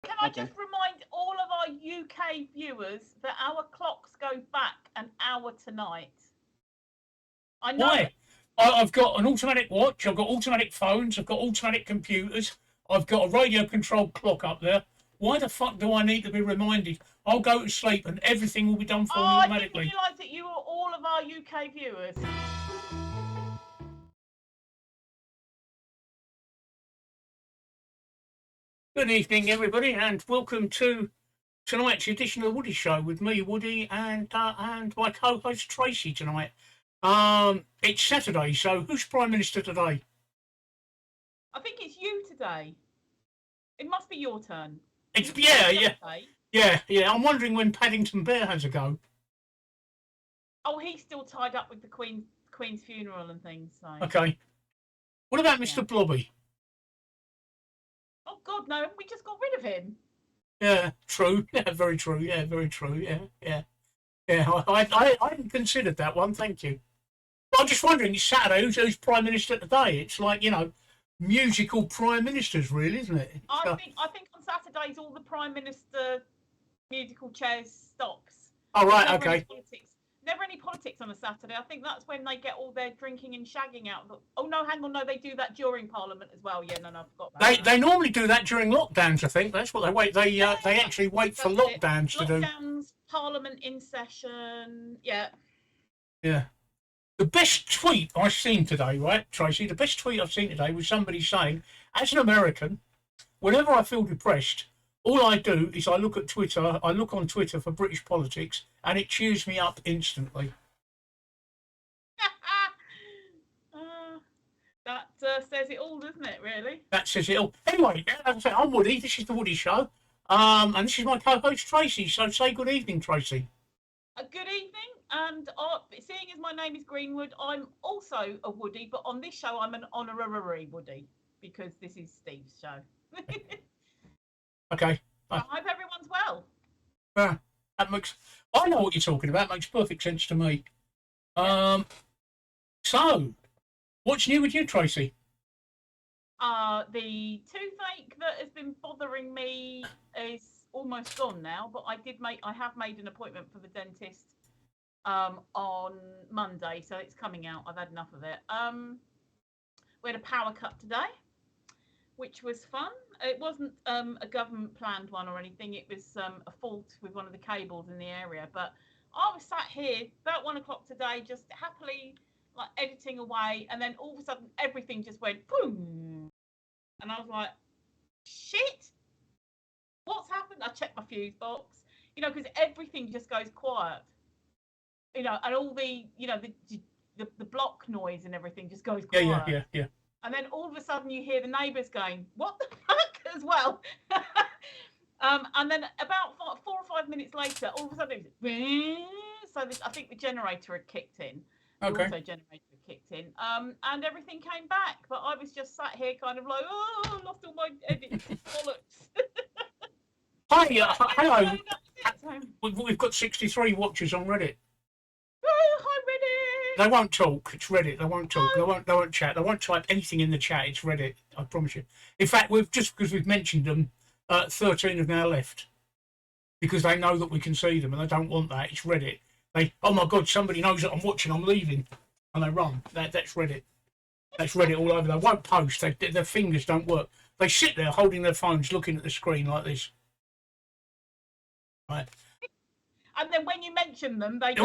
Can I just remind all of our UK viewers that our clocks go back an hour tonight? I know. Why? I've got an automatic watch, I've got automatic phones, I've got automatic computers, I've got a radio-controlled clock up there. Why the fuck do I need to be reminded? I'll go to sleep and everything will be done for me automatically. I didn't realise that you were all of our UK viewers. Good evening, everybody, and welcome to tonight's edition of the Woody Show with me, Woody, and my co-host Tracey tonight. It's Saturday, so who's Prime Minister today? I think it's you today. It must be your turn. Yeah. I'm wondering when Paddington Bear has a go. Oh, he's still tied up with the Queen's funeral and things. So. Okay. What about Mr. Blobby? Oh God, no! We just got rid of him. Yeah, true. Yeah, very true. Yeah, very true. Yeah. I hadn't considered that one. Thank you. But I'm just wondering, it's Saturday. Who's Prime Minister today? It's like, you know, musical prime ministers, really, isn't it? I think on Saturdays all the Prime Minister musical chairs stops. Oh right, okay. Never any politics on a Saturday. I think that's when they get all their drinking and shagging out. Oh no, hang on, no, they do that during Parliament as well. Yeah, no, I forgot that. They normally do that during lockdowns. I think that's what they wait. They actually wait for lockdowns to do. Lockdowns, Parliament in session. Yeah. Yeah. The best tweet I've seen today, right, Tracey? The best tweet I've seen today was somebody saying, as an American, whenever I feel depressed, all I do is I look on Twitter for British politics, and it cheers me up instantly. That says it all, doesn't it, really? That says it all. Anyway, as I say, I'm Woody, this is the Woody Show, and this is my co-host Tracey, so say good evening, Tracey. Good evening, and seeing as my name is Greenwood, I'm also a Woody, but on this show I'm an honorary Woody, because this is Steve's show. Okay. I hope everyone's well. That makes. I know what you're talking about. It makes perfect sense to me. So, what's new with you, Tracey? The toothache that has been bothering me is almost gone now, but I have made an appointment for the dentist on Monday, so it's coming out. I've had enough of it. We had a power cut today, which was fun. It wasn't a government planned one or anything. It was a fault with one of the cables in the area. But I was sat here about 1 o'clock today, just happily like editing away, and then all of a sudden everything just went boom, and I was like, shit, what's happened? I checked my fuse box, because everything just goes quiet, and all the the block noise and everything just goes quiet. Yeah. And then all of a sudden you hear the neighbours going, what the fuck, as well. And then about 4 or 5 minutes later, all of a sudden it was, so I think the generator had kicked in. Okay. The auto generator had kicked in. And everything came back. But I was just sat here kind of like, I lost all my edits. Bollocks. Hi, hello. We've got 63 watchers on Reddit. Oh, hi, Reddit. They won't talk. It's Reddit. They won't talk. No. They won't chat. They won't type anything in the chat. It's Reddit. I promise you. In fact, just because we've mentioned them, 13 have now left because they know that we can see them and they don't want that. It's Reddit. Oh my God, somebody knows that I'm watching. I'm leaving, and they run. That's Reddit. That's Reddit all over. They won't post. Their fingers don't work. They sit there holding their phones, looking at the screen like this. Right. And then when you mention them, they go,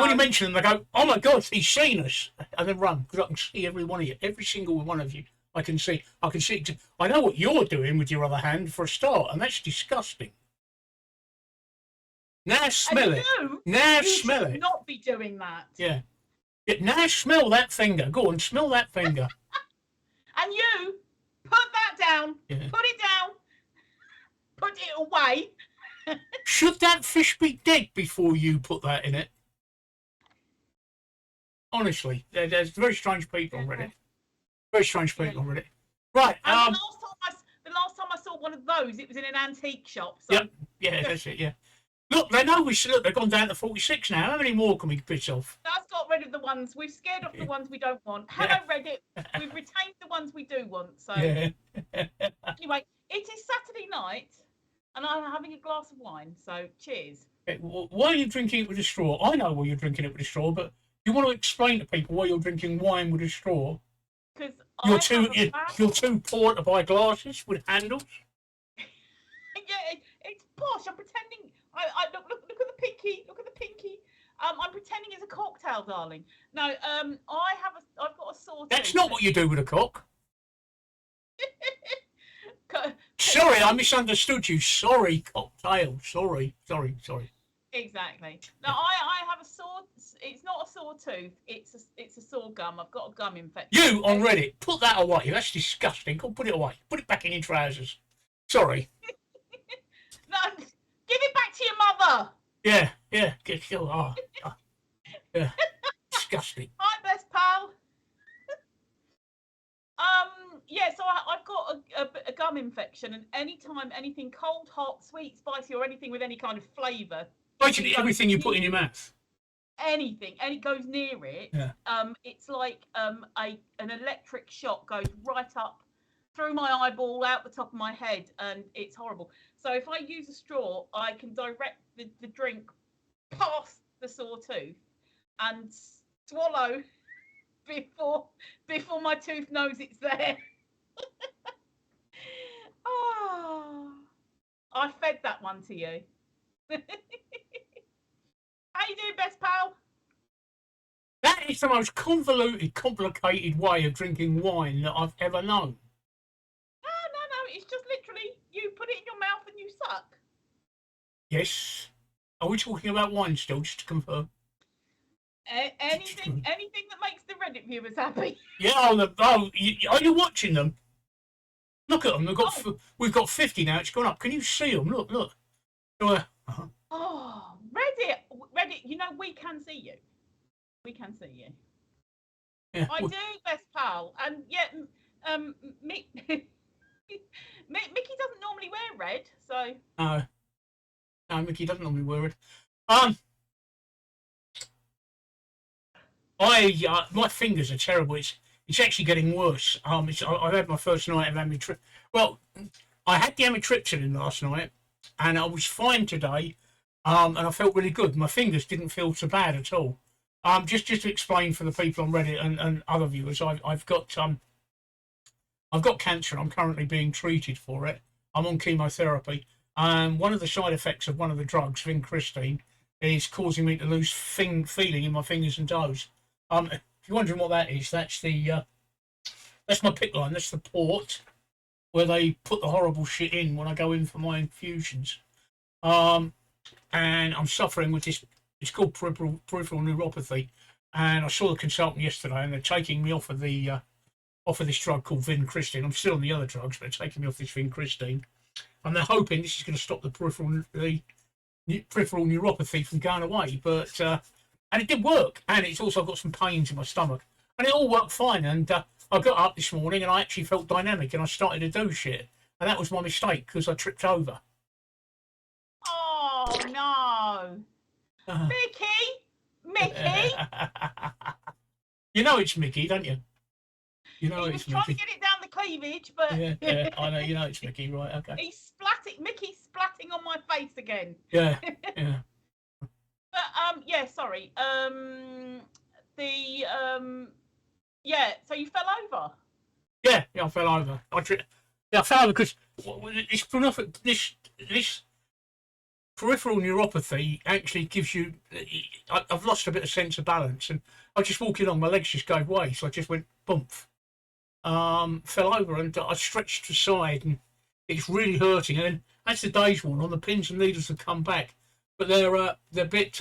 oh my God, he's seen us. And then run, because I can see every one of you, every single one of you. I can see. I know what you're doing with your other hand for a start, and that's disgusting. Now smell it. Now smell it. Not be doing that. Yeah. Now smell that finger. Go on, smell that finger. And you, put that down. Yeah. Put it down. Put it away. Should that fish be dead before you put that in it? Honestly, there's very strange people on Reddit. Very strange people on Reddit. Right. And the last time I saw one of those, it was in an antique shop. So. Yep. Yeah, that's it. Yeah. Look, they know they've gone down to 46 now. How many more can we piss off? That's got rid of the ones we've scared off the ones we don't want. Hello, Reddit. We've retained the ones we do want. So anyway, it is Saturday night. and I'm having a glass of wine. So cheers. Okay, why are you drinking it with a straw? I know why you're drinking it with a straw, but you want to explain to people why you're drinking wine with a straw? Because You're I too have a bad. you're too poor to buy glasses with handles. Yeah, it's posh. I'm pretending. I look at the pinky. Look at the pinky. I'm pretending it's a cocktail, darling. No, I've got a sore That's tooth. not what you do with a cock. Sorry, I misunderstood you. Sorry, cocktail. Sorry. Exactly. No, I have a sore. It's not a sore tooth. It's a sore gum. I've got a gum infection. You on Reddit, put that away. That's disgusting. Go put it away. Put it back in your trousers. Sorry. No, give it back to your mother. Yeah. Yeah. Disgusting. Hi, best pal. Yeah, so I've got a gum infection, and anytime anything cold, hot, sweet, spicy, or anything with any kind of flavour, Basically, everything you put in your mouth. Anything, and it goes near it, yeah. It's like an electric shock goes right up through my eyeball, out the top of my head, and it's horrible. So if I use a straw, I can direct the drink past the sore tooth and swallow before my tooth knows it's there. Oh, I fed that one to you. How you doing, best pal? That is the most convoluted, complicated way of drinking wine that I've ever known. No. It's just literally you put it in your mouth and you suck. Yes. Are we talking about wine still, just to confirm? Anything that makes the Reddit viewers happy. Yeah. Are you watching them? Look at them. We've got 50 now. It's gone up. Can you see them? Look. Uh-huh. Oh, Reddit. You know we can see you. We can see you. Yeah, I do, best pal, and yet, Mickey doesn't normally wear red, so. No, Mickey doesn't normally wear it. My fingers are terrible. It's actually getting worse. I've had my first night of amitriptyline. Well, I had the amitriptyline last night, and I was fine today. And I felt really good. My fingers didn't feel so bad at all. Just to explain for the people on Reddit and other viewers, I've got cancer, and I'm currently being treated for it. I'm on chemotherapy, and one of the side effects of one of the drugs, vincristine, is causing me to lose feeling in my fingers and toes. If you're wondering what that is, that's my PICC line. That's the port where they put the horrible shit in when I go in for my infusions. And I'm suffering with this. It's called peripheral neuropathy, and I saw the consultant yesterday, and they're taking me off of this drug called vincristine. I'm still on the other drugs, but they're taking me off this vincristine, and they're hoping this is going to stop the peripheral neuropathy from going away. But and it did work, and it's also got some pains in my stomach, and it all worked fine. And I got up this morning, and I actually felt dynamic, and I started to do shit, and that was my mistake because I tripped over. Oh no. Mickey! You know it's Mickey, don't you? You know he it's was trying Mickey. to get it down the cleavage, but Yeah, I know. You know it's Mickey, right? Okay. Mickey's splatting on my face again. Yeah. But yeah, sorry. So you fell over. Yeah, I fell over. I fell over because this peripheral neuropathy actually gives you. I've lost a bit of sense of balance, and I was just walking along, my legs just gave way, so I just went bump. Fell over, and I stretched to the side, and it's really hurting. And then as the days went on, the pins and needles have come back, but they're a bit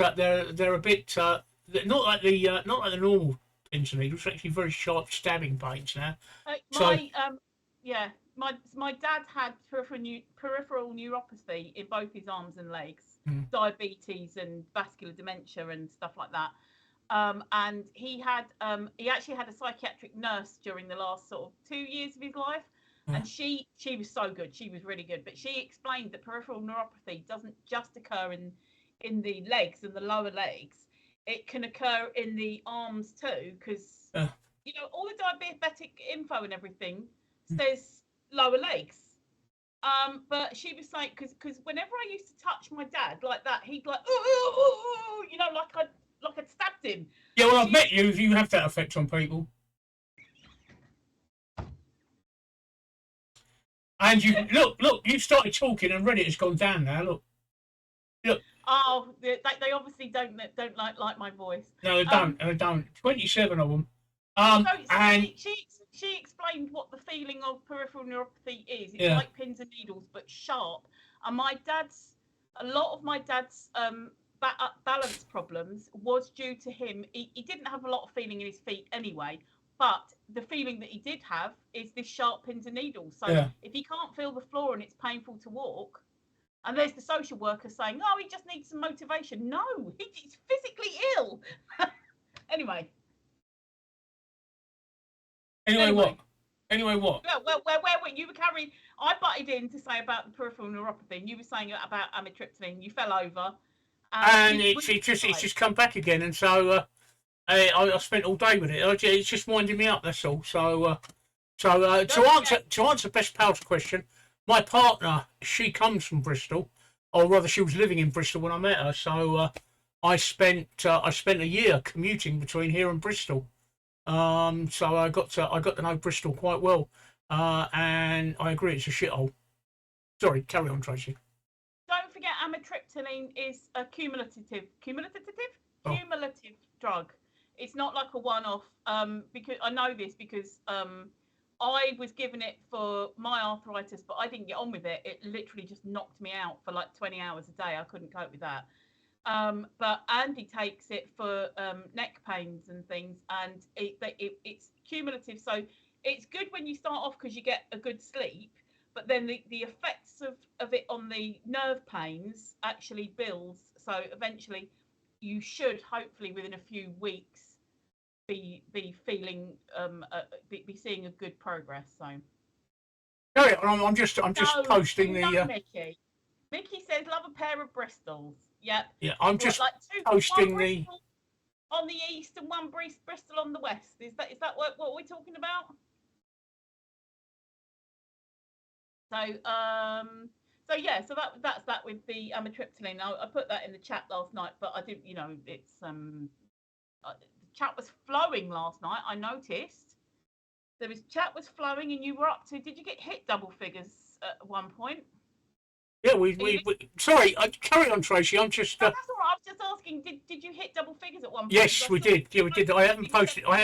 not like the normal pins and needles. They're actually very sharp stabbing pains now. My dad had peripheral neuropathy in both his arms and legs, diabetes and vascular dementia and stuff like that. And he actually had a psychiatric nurse during the last sort of 2 years of his life, and she was so good. She was really good, but she explained that peripheral neuropathy doesn't just occur in the legs and the lower legs. It can occur in the arms too, because all the diabetic info and everything says lower legs. But she was like, because whenever I used to touch my dad like that, he'd like, ooh, ooh, ooh, ooh, you know, like I'd stabbed him. Yeah, well, I've met you. If you have that effect on people, and you look, you started talking, and Reddit has gone down now. Look. Oh, they obviously don't like my voice. No, they don't. They don't. 27 of them. So And she explained what the feeling of peripheral neuropathy is. It's yeah. like pins and needles, but sharp. And a lot of my dad's balance problems was due to him. He didn't have a lot of feeling in his feet anyway, but the feeling that he did have is this sharp pins and needles. So if he can't feel the floor and it's painful to walk, and there's the social worker saying, "Oh, he just needs some motivation." No, he's physically ill. Anyway. Anyway, what? Anyway, what? Well, where were you? Were carrying. I butted in to say about the peripheral neuropathy, and you were saying about amitriptyline. You fell over, and it's just come back again, and so I spent all day with it. It's just winding me up. That's all. So to answer Best Pal's question, my partner, she comes from Bristol, or rather, she was living in Bristol when I met her. So I spent a year commuting between here and Bristol. So I got to know Bristol quite well, and I agree it's a shithole. Sorry, carry on, Tracey. Don't forget, amitriptyline is a cumulative drug. It's not like a one-off. Because I know this because I was given it for my arthritis, but I didn't get on with it. It literally just knocked me out for like 20 hours a day. I couldn't cope with that. But Andy takes it for neck pains and things, and it's cumulative. So it's good when you start off because you get a good sleep, but then the effects of it on the nerve pains actually builds. So eventually you should hopefully within a few weeks be feeling be seeing a good progress. So I'm just posting the Micky says love a pair of Bristols. Yep. Yeah, I'm just posting the on the east and one Bristol on the west. Is that what we're talking about? So yeah, so that's that with the amitriptyline. I put that in the chat last night, but I didn't. You know, it's the chat was flowing last night. I noticed chat was flowing, and you were up to. Did you get hit double figures at one point? Yeah, we sorry, carry on, Tracey. I'm just. No, that's all right. I was just asking. Did you hit double figures at one point? Yes, we did. Yeah, we did. I haven't posted. I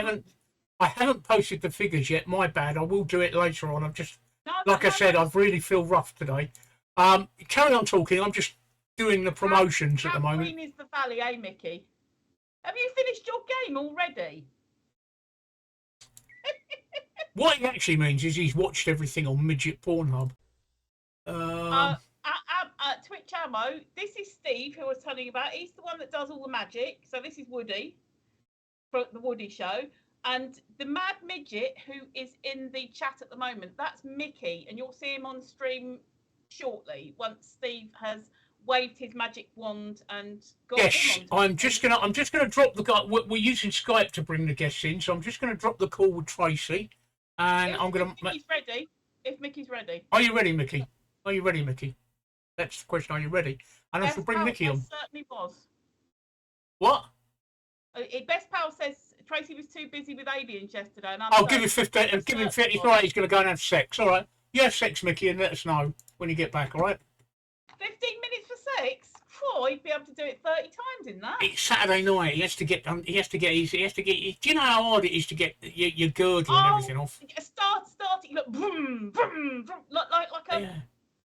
haven't posted the figures yet. My bad. I will do it later on. I'm just I said. I really feel rough today. Carry on talking. I'm just doing the promotions at the moment. Green is the valley, eh, Micky? Have you finished your game already? What he actually means is he's watched everything on Midget Pornhub. Twitch Ammo, this is Steve who I was telling you about. He's the one that does all the magic. So this is Woody from the Woody Show. And the Mad Midget who is in the chat at the moment, that's Micky, and you'll see him on stream shortly once Steve has waved his magic wand and got him on. I'm just gonna drop the guy. We're using Skype to bring the guests in, so I'm just gonna drop the call with Tracey, and I'm gonna. If Micky's ready. If Micky's ready. Are you ready, Micky? Are you ready, Micky? That's the question. Are you ready? And I shall bring Micky on. Certainly was. What? Best Pal says Tracey was too busy with aliens yesterday. And I'll give him 15. Give him 50. It's all right. He's going to go and have sex. All right. You have sex, Micky, and let us know when you get back. All right. 15 minutes for sex. He'd be able to do it 30 times in that. It's Saturday night. He has to get. Do you know how hard it is to get your girdle and everything off? Start. Look, boom, boom, boom, like a. Yeah.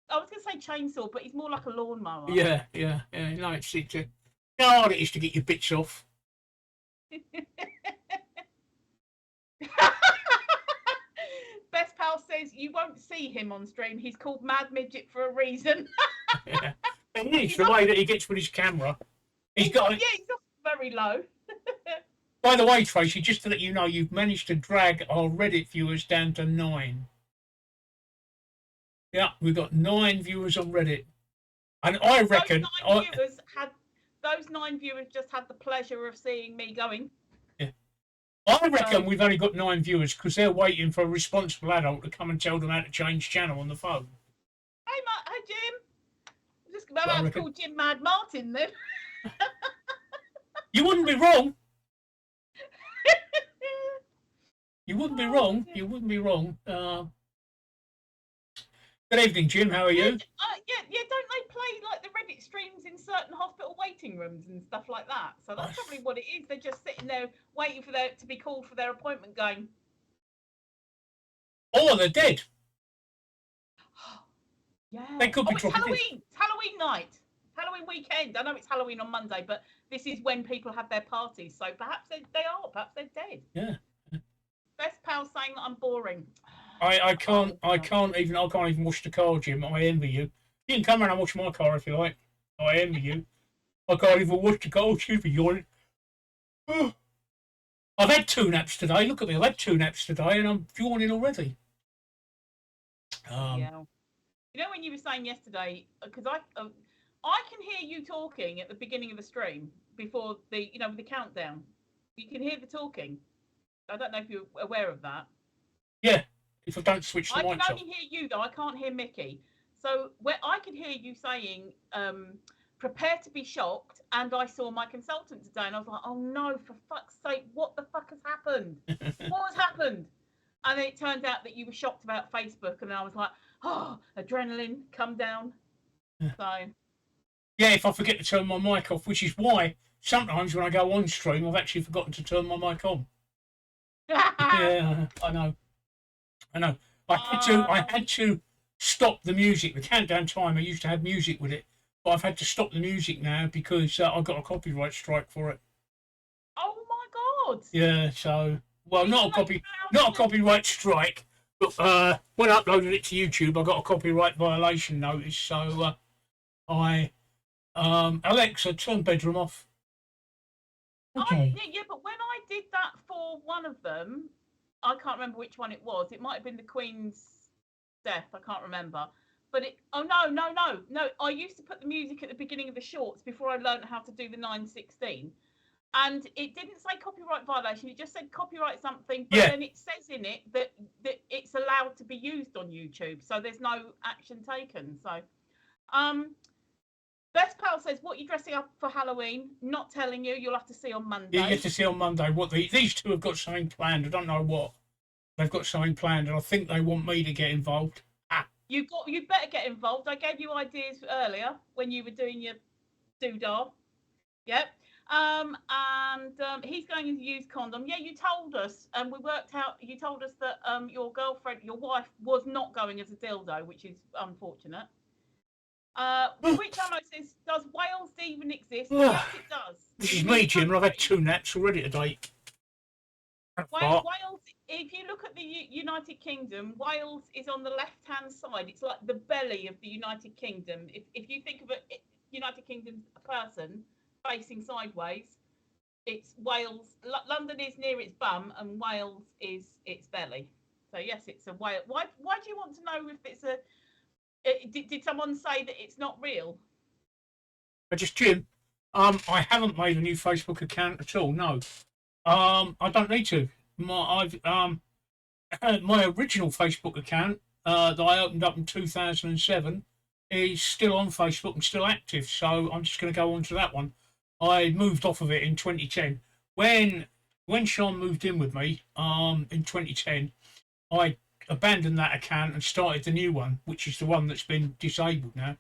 I was going to say chainsaw, but it's more like a lawnmower. Yeah. No, it's how hard it is to get your bits off. Best Pal says you won't see him on stream. He's called Mad Midget for a reason. Yeah. It is the way that he gets with his camera. He's got. Yeah, he's not very low. By the way, Tracey, just to let you know, you've managed to drag our Reddit viewers down to 9. Yeah, we've got 9 viewers on Reddit, and I reckon those 9 viewers just had the pleasure of seeing me going. Yeah, I reckon we've only got 9 viewers because they're waiting for a responsible adult to come and tell them how to change channel on the phone. Jim. I'm just about to call Jim Mad Martin then. You wouldn't be wrong. You wouldn't be wrong. Dear. You wouldn't be wrong. Good evening, Jim. How are you? Yeah. Don't they play like the Reddit streams in certain hospital waiting rooms and stuff like that? So that's probably what it is. They're just sitting there waiting for to be called for their appointment, going. Oh, they're dead. Yeah. They could be it's Halloween. It's Halloween night. Halloween weekend. I know it's Halloween on Monday, but this is when people have their parties. So perhaps they are. Perhaps they're dead. Yeah. Best pal saying that I'm boring. I can't even wash the car, Jim. I envy you. You can come around and wash my car if you like. I envy you. I can't even wash the car. Excuse me, yawning. I've had 2 naps today. Look at me. I've had 2 naps today, and I'm yawning already. Yeah. You know when you were saying yesterday, because I can hear you talking at the beginning of the stream before the the countdown. You can hear the talking. I don't know if you're aware of that. Yeah. If I don't switch the mic off. I can only hear you though. I can't hear Micky. So where I could hear you saying, "Prepare to be shocked," and I saw my consultant today, and I was like, "Oh no! For fuck's sake! What the fuck has happened? What has happened?" And then it turned out that you were shocked about Facebook, and I was like, "Oh, adrenaline, come down." So. Yeah, if I forget to turn my mic off, which is why sometimes when I go on stream, I've actually forgotten to turn my mic on. Yeah, I know. I had to stop the music. The countdown timer used to have music with it, but I've had to stop the music now because I got a copyright strike for it. Oh my god! Yeah, so not a copyright strike, but when I uploaded it to YouTube, I got a copyright violation notice. So Alexa, turn bedroom off. Okay. Yeah, but when I did that for one of them, I can't remember which one it was. It might have been the Queen's death. I can't remember. But no. I used to put the music at the beginning of the shorts before I learned how to do the 916. And it didn't say copyright violation. It just said copyright something. But then it says in it that it's allowed to be used on YouTube. So there's no action taken. So, Best Pal says, "What are you dressing up for Halloween?" Not telling you. You'll have to see on Monday. Yeah, you get to see on Monday. What these two have got something planned. I don't know what. They've got something planned, and I think they want me to get involved. You better get involved. I gave you ideas earlier when you were doing your doodah. Yep. He's going to use condom. Yeah, you told us, and we worked out. You told us that your wife, was not going as a dildo, which is unfortunate. Which Ammo says, "Does Wales even exist?" Yes, it does. This is me, Jim, and I've had 2 naps already today. Wales, if you look at the United Kingdom, Wales is on the left-hand side. It's like the belly of the United Kingdom. If you think of a United Kingdom person facing sideways, it's Wales. London is near its bum, and Wales is its belly. So yes, it's a Wales. Why do you want to know if it's a? Did someone say that it's not real? Jim, I haven't made a new Facebook account at all. No, I don't need to. My original Facebook account that I opened up in 2007 is still on Facebook and still active. So I'm just going to go on to that one. I moved off of it in 2010 when Sean moved in with me. In 2010, I abandoned that account and started the new one, which is the one that's been disabled now.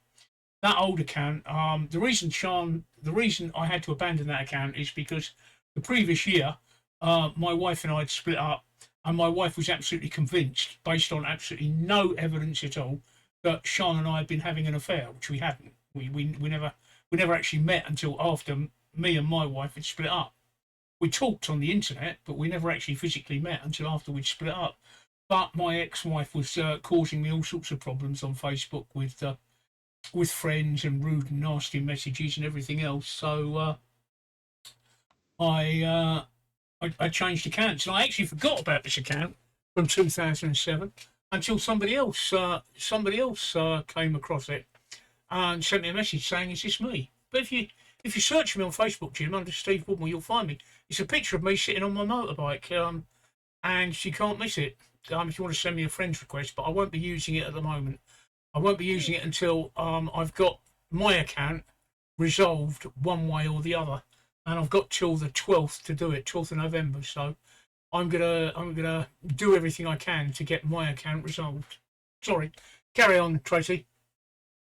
That old account, the reason I had to abandon that account is because the previous year, my wife and I had split up, and my wife was absolutely convinced, based on absolutely no evidence at all, that Sean and I had been having an affair, which we hadn't. We never actually met until after me and my wife had split up. We talked on the internet, but we never actually physically met until after we'd split up. But my ex-wife was causing me all sorts of problems on Facebook with friends and rude and nasty messages and everything else. So I changed accounts, and I actually forgot about this account from 2007 until somebody else came across it and sent me a message saying, "Is this me?" But if you search me on Facebook, Jim, under Steve Woodmore, you'll find me. It's a picture of me sitting on my motorbike, and you can't miss it. If you want to send me a friend's request, but I won't be using it at the moment. I won't be using it until I've got my account resolved one way or the other, and I've got till the 12th to do it, 12th of November. So I'm gonna do everything I can to get my account resolved. Sorry, carry on, Tracey.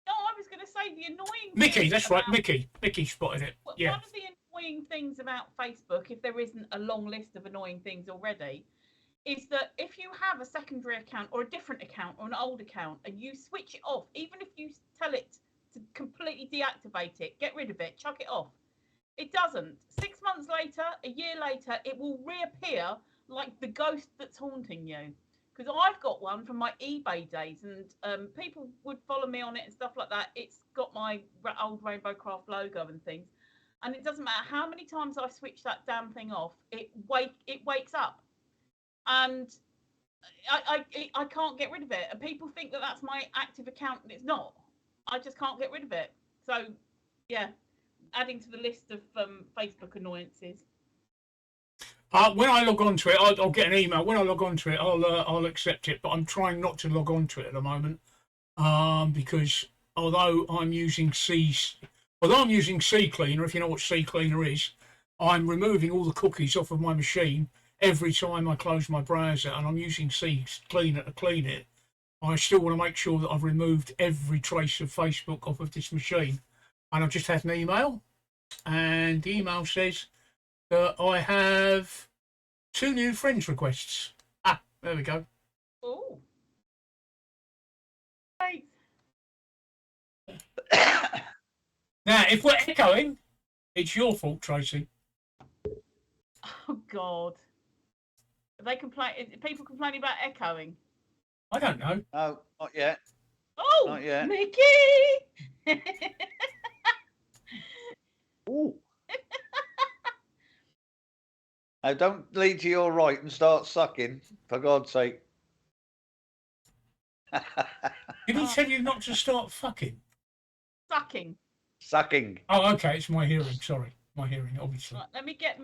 No, I was going to say the annoying. Micky, that's right, Micky. Micky spotted it. Yeah. One of the annoying things about Facebook, if there isn't a long list of annoying things already, is that if you have a secondary account or a different account or an old account and you switch it off, even if you tell it to completely deactivate it, get rid of it, chuck it off, it doesn't. 6 months later, a year later, it will reappear like the ghost that's haunting you. Because I've got one from my eBay days, and people would follow me on it and stuff like that. It's got my old Rainbow Craft logo and things, and it doesn't matter how many times I switch that damn thing off, it wakes up, and I can't get rid of it. And people think that that's my active account, and it's not. I just can't get rid of it. So, yeah, adding to the list of Facebook annoyances. When I log on to it, I'll get an email. When I log on to it, I'll accept it. But I'm trying not to log on to it at the moment because although I'm using C Cleaner, if you know what C Cleaner is, I'm removing all the cookies off of my machine every time I close my browser, and I'm using C Cleaner to clean it. I still want to make sure that I've removed every trace of Facebook off of this machine. And I've just had an email, and the email says that I have 2 new friends requests. There we go. Oh. Right. Now, if we're echoing, it's your fault, Tracey. Oh, God. Are people complaining about echoing? I don't know. Oh, not yet. Oh, Not yet. Micky! Ooh. Now, don't lead to your right and start sucking, for God's sake. Did he tell you not to start fucking? Sucking. Sucking. Oh, okay. It's my hearing. Sorry, my hearing, obviously. Right, let me get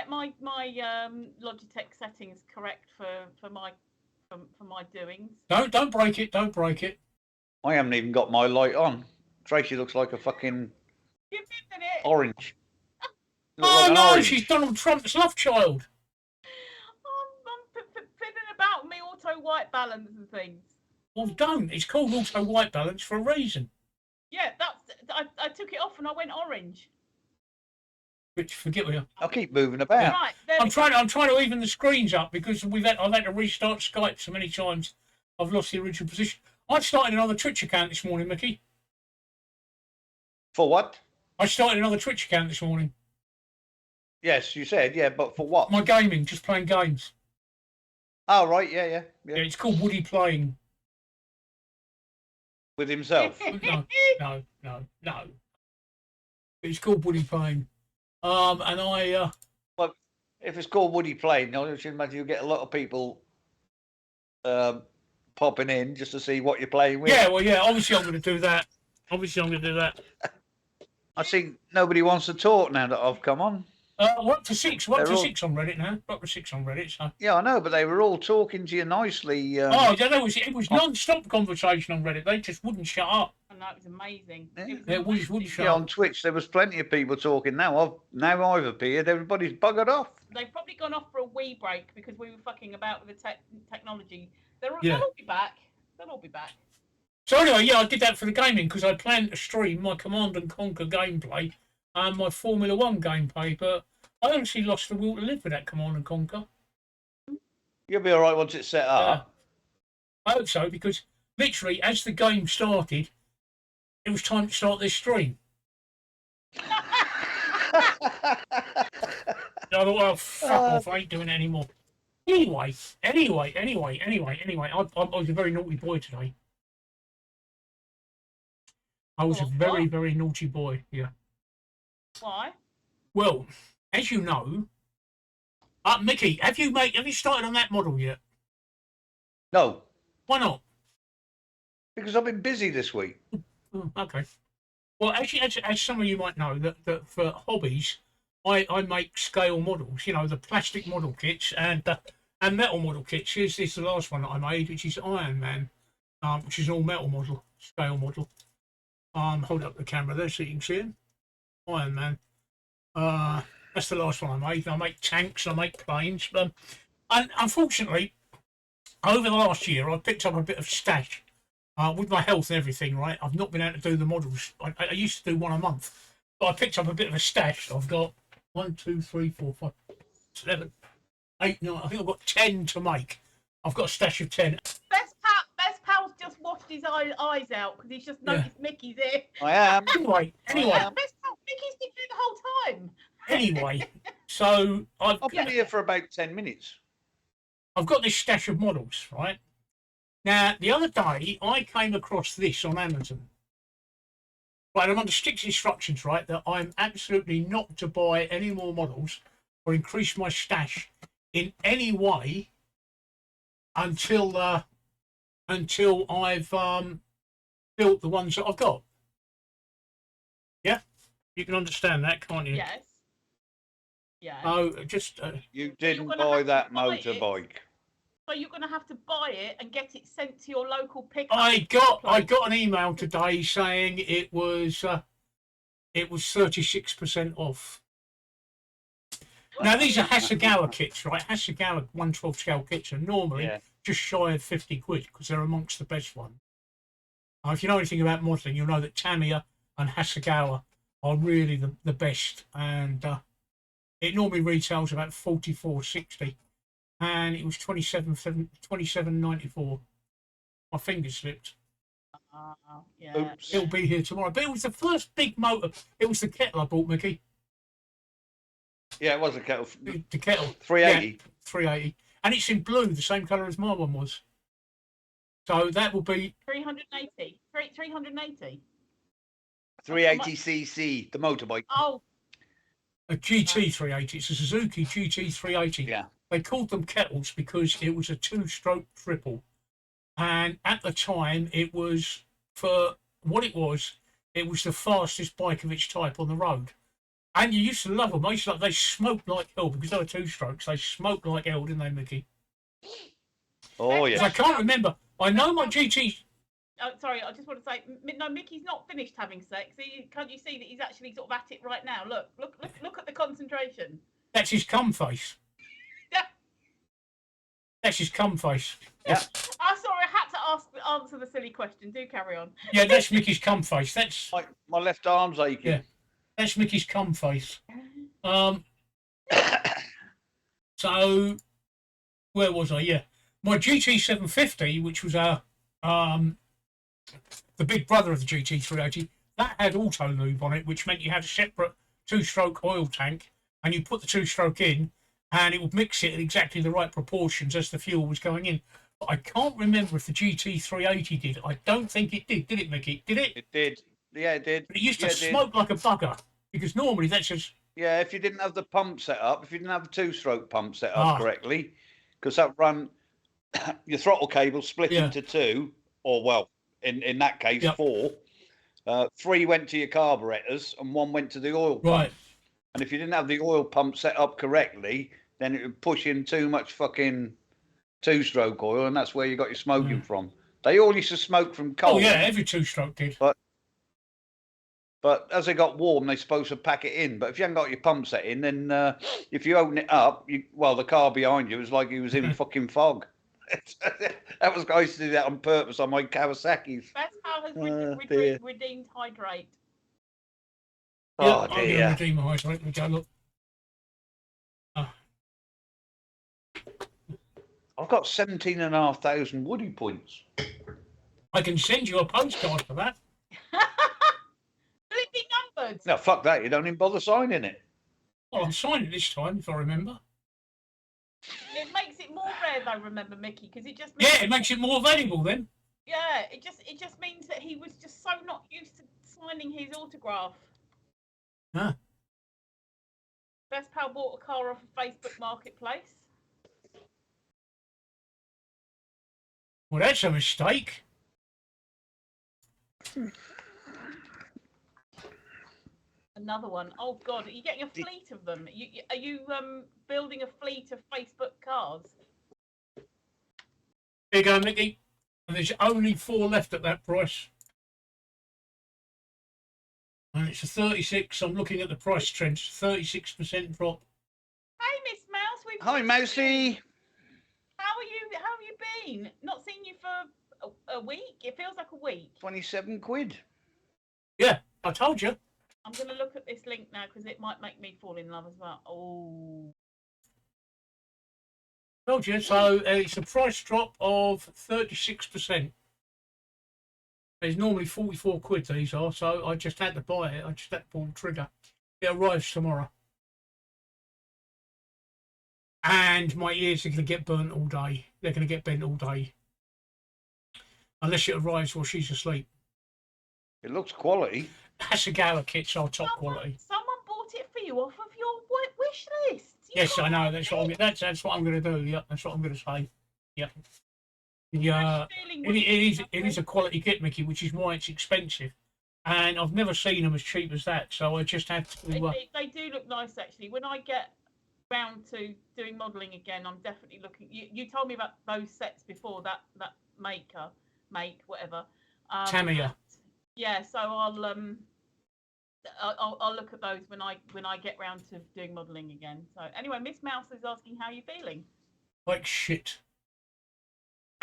my Logitech settings correct for my doings. Don't break it. Don't break it. I haven't even got my light on. Tracey looks like a fucking Give me a minute. orange. Look Oh like an no, orange. she's Donald Trump's love child. I'm fiddling about me auto white balance and things. Well, don't. It's called auto white balance for a reason. Yeah, I took it off and I went orange. Which forget we are. I'll keep moving about. Right, there I'm we go. trying to even the screens up because I've had to restart Skype so many times. I've lost the original position. I started another Twitch account this morning, Micky. For what? I started another Twitch account this morning. Yes, you said, yeah, but for what? My gaming, just playing games. Oh, right, yeah. Yeah, it's called Woody Playing. With himself. No. It's called Woody Playing. And I. Well, if it's called Woody Playing, I should imagine you'll get a lot of people popping in just to see what you're playing with. Yeah, well, yeah. Obviously, I'm going to do that. I see nobody wants to talk now that I've come on. We're up to 6. We're up to 6 on Reddit now. We're up to 6 on Reddit. So. Yeah, I know, but they were all talking to you nicely. Yeah, it was non-stop conversation on Reddit. They just wouldn't shut up. I know, it was amazing. Yeah. It was Wouldn't shut Yeah, up. on Twitch there was plenty of people talking. Now I've appeared. Everybody's buggered off. They've probably gone off for a wee break because we were fucking about with the technology. They'll Yeah. all be back. They'll all be back. So anyway, yeah, I did that for the gaming because I planned to stream my Command and Conquer gameplay and my Formula 1 gameplay, but I honestly lost the will to live with that Command and Conquer. You'll be all right once it's set up. I hope so, because literally as the game started, it was time to start this stream. I thought, well, fuck off, I ain't doing it anymore. Anyway, I was a very naughty boy today. I was a very, very naughty boy, yeah. Why? Well, as you know, Micky, have you started on that model yet? No, Why not? because I've been busy this week. Oh, okay. Well, actually, as some of you might know, that for hobbies, I make scale models. You know, the plastic model kits and metal model kits. Here's the last one that I made, which is Iron Man. which is an all metal model, scale model. Hold up the camera there so you can see him. Iron Man. That's the last one I made. I make tanks, I make planes. And unfortunately, over the last year, I picked up a bit of stash. With my health and everything, right? I've not been able to do the models. I used to do one a month, but I picked up a bit of a stash. I've got 1, 2, 3, 4, 5, 7, 8, 9. I think I've got 10 to make. I've got a stash of 10. Best pal's just washed his eyes out because he's just noticed Micky's here. I am. Anyway. Best pal, Micky's been here the whole time. Anyway, so I've been here for about 10 minutes. I've got this stash of models, right? Now, the other day, I came across this on Amazon. Right, I'm under strict instructions, right, that I'm absolutely not to buy any more models or increase my stash in any way until I've built the ones that I've got. Yeah, you can understand that, can't you? Yes. Yeah. Oh, just You didn't buy that motorbike. So you're going to have to buy it and get it sent to your local pickup. I got an email today saying it was 36% off. Now these are Hasegawa kits, right? Hasegawa 1/12 scale kits are normally just shy of 50 quid because they're amongst the best ones. If you know anything about modelling, you'll know that Tamiya and Hasegawa are really the best, and it normally retails about 44.60. And it was 27.94. My finger slipped. Yeah. Oops. It'll be here tomorrow. But it was the first big motor. It was the kettle I bought, Micky. Yeah, it was a kettle. The kettle. 380. Yeah, 380. And it's in blue, the same colour as my one was. So that will be 380. 380. 380cc, the motorbike. Oh. a GT 380. It's a Suzuki GT 380. Yeah. They called them kettles because it was a 2-stroke triple. And at the time, it was, for what it was the fastest bike of its type on the road. And you used to love them. They smoked like hell because they were 2-strokes. They smoked like hell, didn't they, Micky? Oh, yeah. I can't remember. I know my GT. Oh, sorry, I just want to say, no, Micky's not finished having sex. Can't you see that he's actually sort of at it right now? Look at the concentration. That's his cum face. Yeah. That's his cum face. Yeah. I'm sorry, I had to answer the silly question. Do carry on. Yeah, that's Micky's cum face. That's My left arm's aching. Yeah. That's Micky's cum face. So where was I? Yeah, my GT 750, which was the big brother of the GT 380, that had auto lube on it, which meant you had a separate 2-stroke oil tank, and you put the 2-stroke in, and it would mix it in exactly the right proportions as the fuel was going in. But I can't remember if the GT 380 did. I don't think it did. Did it, Micky? Did it? It did. Yeah, it did. But it used to smoke like a bugger, because normally that's just... Yeah, if you didn't have the pump set up, if you didn't have the 2-stroke pump set up correctly, because that run, your throttle cable split into 2, or well, in that case, 4. 3 went to your carburetors and 1 went to the oil pump. Right. And if you didn't have the oil pump set up correctly, then it would push in too much fucking 2-stroke oil, and that's where you got your smoking from. They all used to smoke from coal. Oh yeah, every 2-stroke did. But as they got warm, they're supposed to pack it in. But if you haven't got your pump set in, then if you open it up, the car behind you was like he was in fucking fog. That was, I used to do that on purpose on my Kawasaki's. Best pal has redeemed hydrate. Oh I'm dear. going to redeem my hydrate. Let me go look. I've got 17,500 Woody points. I can send you a postcard for that. Will it be numbered? No, fuck that. You don't even bother signing it. Well, I'll sign it this time if I remember. It makes it more rare, though. Remember, Micky, because it just means Yeah, it makes it more valuable then. Yeah, it just means that he was just so not used to signing his autograph. Huh. Best pal bought a car off of Facebook Marketplace. Well, that's a mistake. Another one. Oh God, are you getting a fleet of them? Are you building a fleet of Facebook cars? Here you go, Micky. And there's only 4 left at that price. And it's a 36. I'm looking at the price trend. 36% drop. Hey, Miss Mouse. Hi, Mousy. How are you? How have you been? Not seen you for a week. It feels like a week. 27 quid. Yeah, I told you. I'm going to look at this link now because it might make me fall in love as well. Oh. Told you. So it's a price drop of 36%. There's normally 44 quid these are, so I just had to buy it. I just had to pull the trigger. It arrives tomorrow. And my ears are going to get burnt all day. They're going to get bent all day. Unless it arrives while she's asleep. It looks quality. Hasegawa kits are top quality. Someone bought it for you off of your wish list. Yes, I know. That's what that's what I'm going to do. Yeah, that's what I'm going to say. Yeah. Yeah. It is a quality kit, Micky, which is why it's expensive. And I've never seen them as cheap as that, so I just had to. They do look nice, actually. When I get round to doing modelling again, I'm definitely looking. You told me about those sets before, that whatever. Tamiya. Yeah, so I'll look at those when I get round to doing modelling again. So anyway, Miss Mouse is asking how you feeling. Like shit.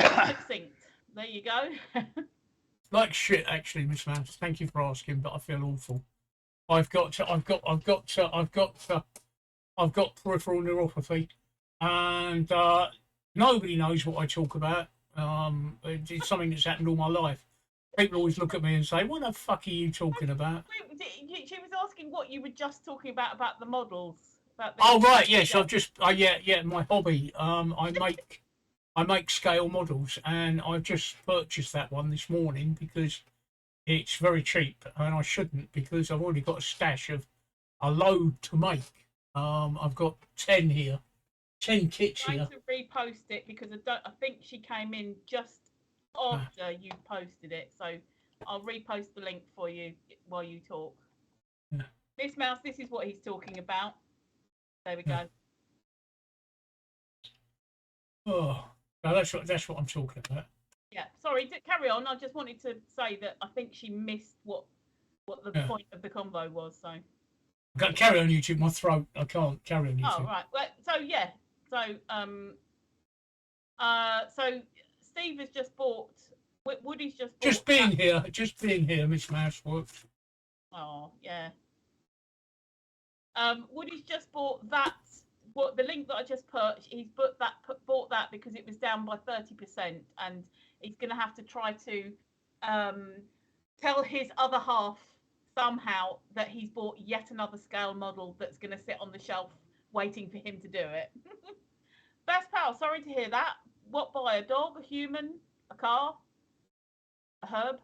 Succinct. There you go. Like shit, actually, Miss Mouse. Thank you for asking, but I feel awful. I've got peripheral neuropathy, and nobody knows what I talk about. It's something that's happened all my life. People always look at me and say, "What the fuck are you talking about?" She was asking what you were just talking about the models. Oh right, yes, I've just yeah, my hobby. I make scale models, and I've just purchased that one this morning because it's very cheap, and I shouldn't because I've already got a stash of a load to make. I've got 10 here, 10 kits here. I'm trying to repost it because I think she came in just after you posted it, so I'll repost the link for you while you talk. Yeah. Miss Mouse, this is what he's talking about. There we go. Oh, no, that's what I'm talking about. Yeah, sorry, carry on. I just wanted to say that I think she missed what the point of the convo was. So I can't carry on YouTube. My throat. I can't carry on YouTube. Oh right. Well, so Steve has just bought. Woody's just bought. Just being here, Miss Mouse works. Oh yeah. Woody's just bought that. What the link that I just put? He's bought that because it was down by 30%, and he's going to have to try to tell his other half somehow that he's bought yet another scale model that's going to sit on the shelf waiting for him to do it. Best pal, sorry to hear that. What buy? A dog, a human, a car, a herb?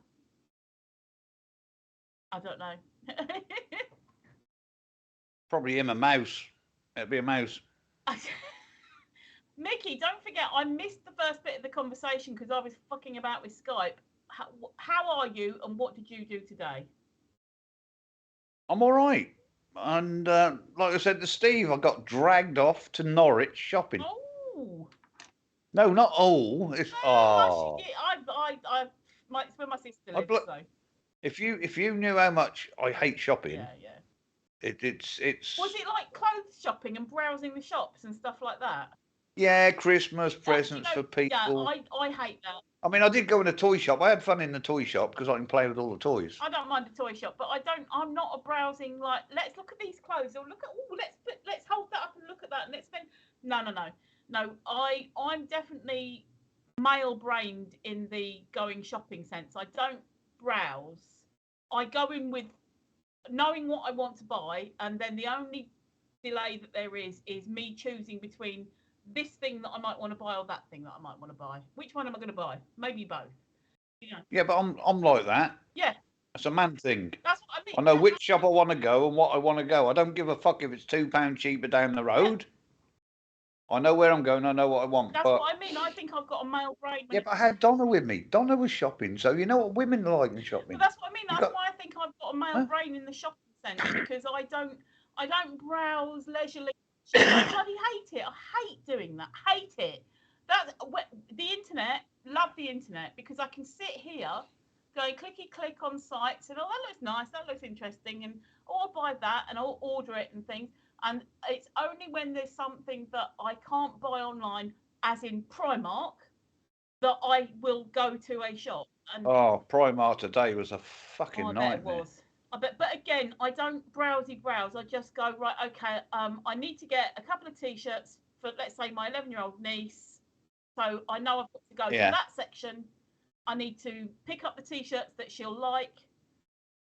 I don't know. Probably him a mouse. It'd be a mouse. Micky, don't forget, I missed the first bit of the conversation because I was fucking about with Skype. How are you, and what did you do today? I'm all right. And like I said to Steve, I got dragged off to Norwich shopping. Oh. No, not all. It's it's where my sister lives. So. If you knew how much I hate shopping. Yeah. It's. Was it like clothes shopping and browsing the shops and stuff like that? Yeah, Christmas presents for people. Yeah, I hate that. I mean, I did go in a toy shop. I had fun in the toy shop because I can play with all the toys. I don't mind the toy shop, but I'm not a browsing like. Let's look at these clothes, or look at. Let's hold that up and look at that, and let's spend. No. I'm definitely male-brained in the going shopping sense. I don't browse. I go in with knowing what I want to buy, and then the only delay that there is me choosing between this thing that I might want to buy or that thing that I might want to buy. Which one am I going to buy? Maybe both. Yeah, but I'm like that. Yeah. It's a man thing. That's what I mean. I know which shop I want to go and what I want to go. I don't give a fuck if it's £2 cheaper down the road. Yeah. I know where I'm going. I know what I want. That's what I mean. I think I've got a male brain. Yeah, but I had Donna with me. Donna was shopping, so you know what women like in shopping. But that's what I mean. That's why I think I've got a male brain in the shopping sense, because I don't browse leisurely. I bloody hate it. I hate doing that. Hate it. The internet. Love the internet because I can sit here, go clicky click on sites, and oh, that looks nice, that looks interesting, and oh, I'll buy that, and I'll order it and things. And it's only when there's something that I can't buy online, as in Primark, that I will go to a shop. And Primark today was a fucking nightmare. It was. But again, I don't browse. I just go, right, okay, I need to get a couple of T-shirts for, let's say, my 11-year-old niece. So I know I've got to go to that section. I need to pick up the T-shirts that she'll like,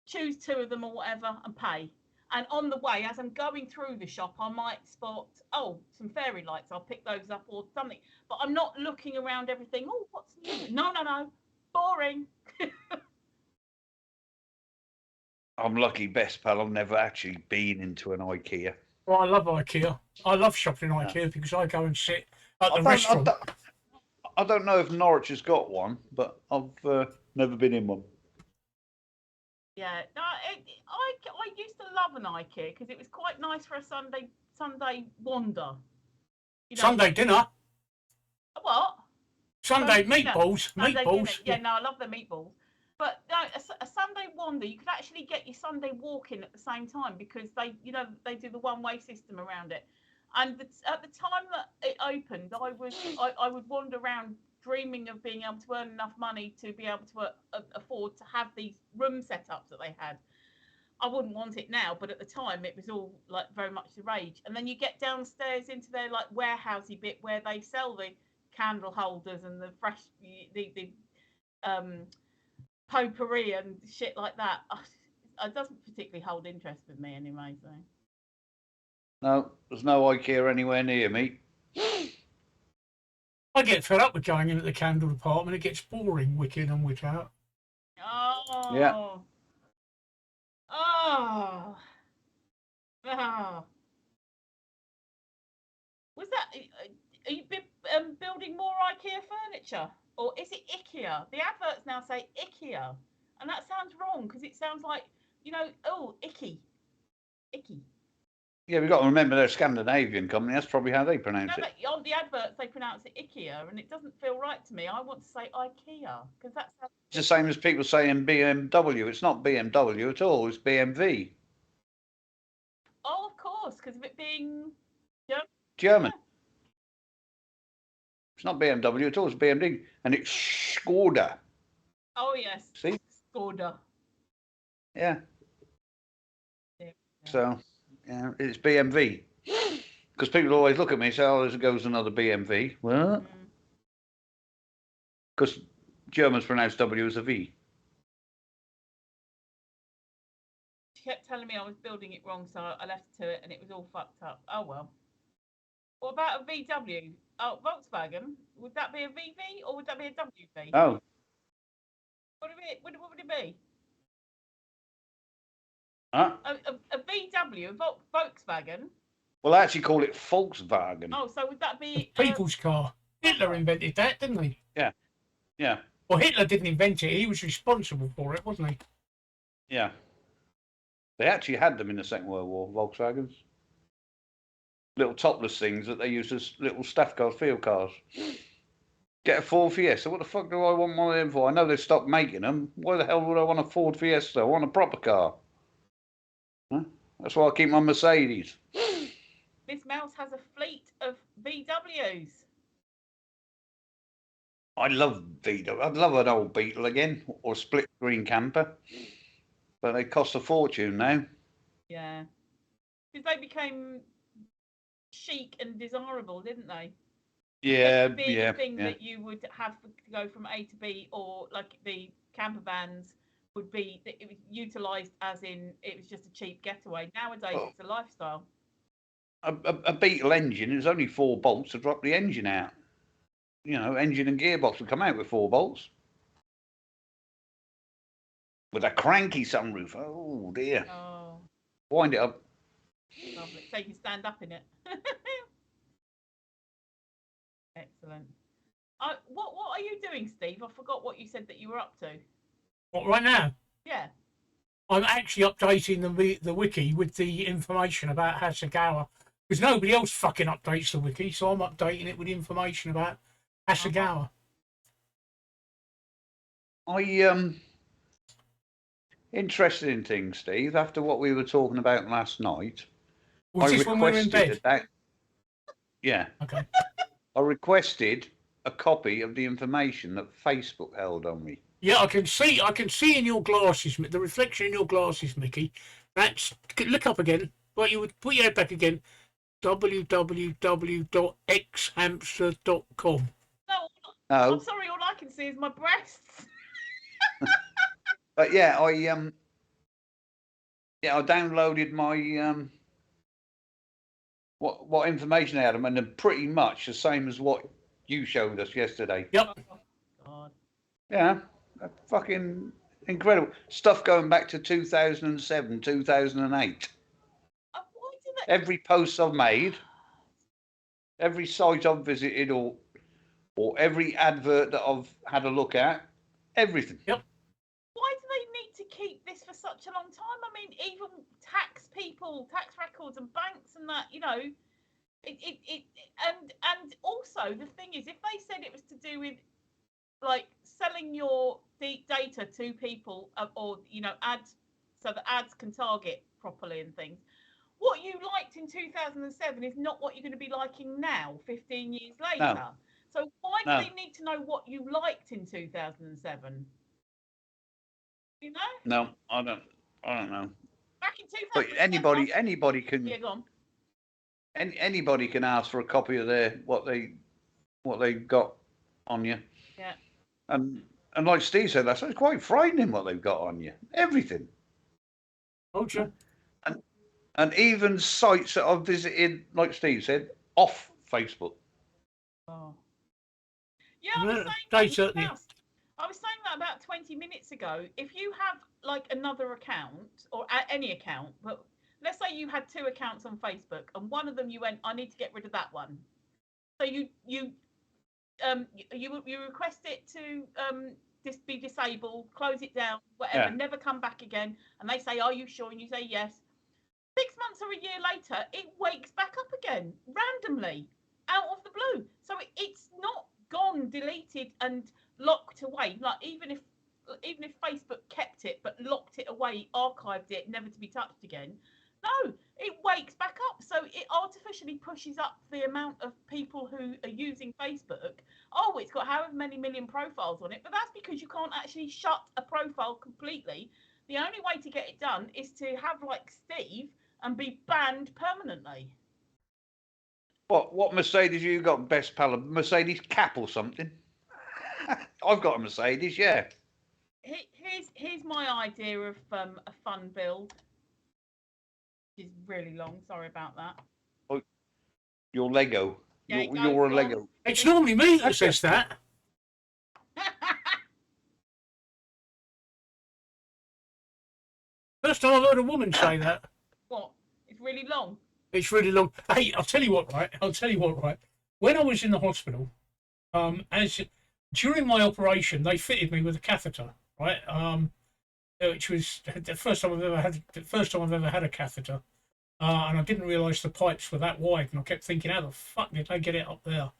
choose 2 of them or whatever, and pay. And on the way, as I'm going through the shop, I might spot, some fairy lights. I'll pick those up or something. But I'm not looking around everything. Oh, what's new? No. Boring. I'm lucky, best pal. I've never actually been into an IKEA. Well, I love IKEA. I love shopping in IKEA because I go and sit at the restaurant. I don't know if Norwich has got one, but I've never been in one. Yeah, no, I used to love an IKEA because it was quite nice for a Sunday wander. Sunday dinner. What? Sunday meatballs. Meatballs. Yeah, no, I love the meatballs. But no, a Sunday wander, you could actually get your Sunday walk in at the same time because they do the one-way system around it. And at the time that it opened, I would wander around dreaming of being able to earn enough money to be able to afford to have these room setups that they had. I wouldn't want it now, but at the time it was all like very much the rage. And then you get downstairs into their like warehousey bit where they sell the candle holders and the fresh the potpourri and shit like that. It doesn't particularly hold interest with me anyway. So. No, there's no IKEA anywhere near me. I get fed up with going into the candle department. It gets boring, week in and week out. Oh. Yeah. Oh. Was that? Are you building more IKEA furniture, or is it IKEA? The adverts now say IKEA, and that sounds wrong because it sounds like icky. Yeah, we've got to remember they're a Scandinavian company. That's probably how they pronounce it. But on the adverts, they pronounce it IKEA, and it doesn't feel right to me. I want to say IKEA, because that's... It's the same as people saying BMW. It's not BMW at all. It's BMW. Oh, of course, because of it being... German. Yeah. It's not BMW at all. It's BMW. And it's Skoda. Oh, yes. See? Skoda. Yeah. So... yeah, it's BMW. Because people always look at me and say, oh, there goes another BMW. What? Because Germans pronounce W as a V. She kept telling me I was building it wrong, so I left it to it, and it was all fucked up. Oh, well. What about a VW? Oh, Volkswagen. Would that be a VV, or would that be a WV? Oh. What would it be? Huh? A VW, a Volkswagen. Well, I actually call it Volkswagen. Oh, so would that be people's car? Hitler invented that, didn't he? Yeah. Yeah. Well, Hitler didn't invent it. He was responsible for it, wasn't he? Yeah. They actually had them in the Second World War, Volkswagens. Little topless things that they used as little staff cars, field cars. Get a Ford Fiesta. What the fuck do I want one of them for? I know they stopped making them. Why the hell would I want a Ford Fiesta? I want a proper car. Huh? That's why I keep my Mercedes. Miss Mouse has a fleet of VWs. I'd love VW. I'd love an old Beetle again, or a split screen camper. But they cost a fortune now. Yeah. Because they became chic and desirable, didn't they? Yeah, the big thing that you would have to go from A to B, or like the camper vans would be that it was utilised as in it was just a cheap getaway. Nowadays, it's a lifestyle. A Beetle engine is only 4 bolts to drop the engine out. You know, engine and gearbox would come out with 4 bolts. With a cranky sunroof. Oh, dear. Oh. Wind it up. Lovely. So you can stand up in it. Excellent. What are you doing, Steve? I forgot what you said that you were up to. What, right now? Yeah. I'm actually updating the wiki with the information about Hasegawa, because nobody else fucking updates the wiki, so I'm updating it with information about Asagawa. Interested in things, Steve. After what we were talking about last night, Was this when we were in bed? Yeah. Okay. I requested a copy of the information that Facebook held on me. Yeah, I can see in your glasses, the reflection in your glasses, Mickey. That's, look up again. But you would put your head back again. www.xhamster.com. No, No. I'm sorry. All I can see is my breasts. But yeah, I downloaded my what information I had, and they're pretty much the same as what you showed us yesterday. Yep. Oh, God. Yeah, fucking incredible stuff going back to 2007, 2008. Every post I've made, every site I've visited, or every advert that I've had a look at, everything. Yep. Why do they need to keep this for such a long time? I mean, even tax people, tax records, and banks, and that, you know, and also the thing is, if they said it was to do with like selling your data to people, or you know, ads, so that ads can target properly and things. What you liked in 2007 is not what you're going to be liking now, 15 years later. No. So why do they need to know what you liked in 2007? You know? No, I don't know. Back in 2007. But anybody can. Yeah, go on. Anybody can ask for a copy of their what they got on you. Yeah. And like Steve said, that's quite frightening what they've got on you. Everything. Roger. And even sites that I've visited, like Steve said, off Facebook. Oh. Yeah, I was saying that about 20 minutes ago. If you have like another account or any account, but let's say you had 2 accounts on Facebook and one of them you went, I need to get rid of that one. So you request it to be disabled, close it down, whatever, never come back again. And they say, are you sure? And you say yes. 6 months or a year later, it wakes back up again randomly out of the blue. So it's not gone, deleted and locked away. Like even if Facebook kept it but locked it away, archived it, never to be touched again. No, it wakes back up. So it artificially pushes up the amount of people who are using Facebook. Oh, it's got however many million profiles on it, but that's because you can't actually shut a profile completely. The only way to get it done is to have like Steve and be banned permanently. What Mercedes you got, best pal? A Mercedes cap or something? I've got a Mercedes, yeah. Here's my idea of a fun build. It's really long. Sorry about that. Oh, your Lego. Yeah, you're a Lego. It's normally me that says that. First time I've heard a woman say that. What? It's really long. It's really long. Hey, I'll tell you what, right? When I was in the hospital, during my operation, they fitted me with a catheter, right? Which was the first time I've ever had a catheter, and I didn't realise the pipes were that wide, and I kept thinking, how the fuck did they get it up there,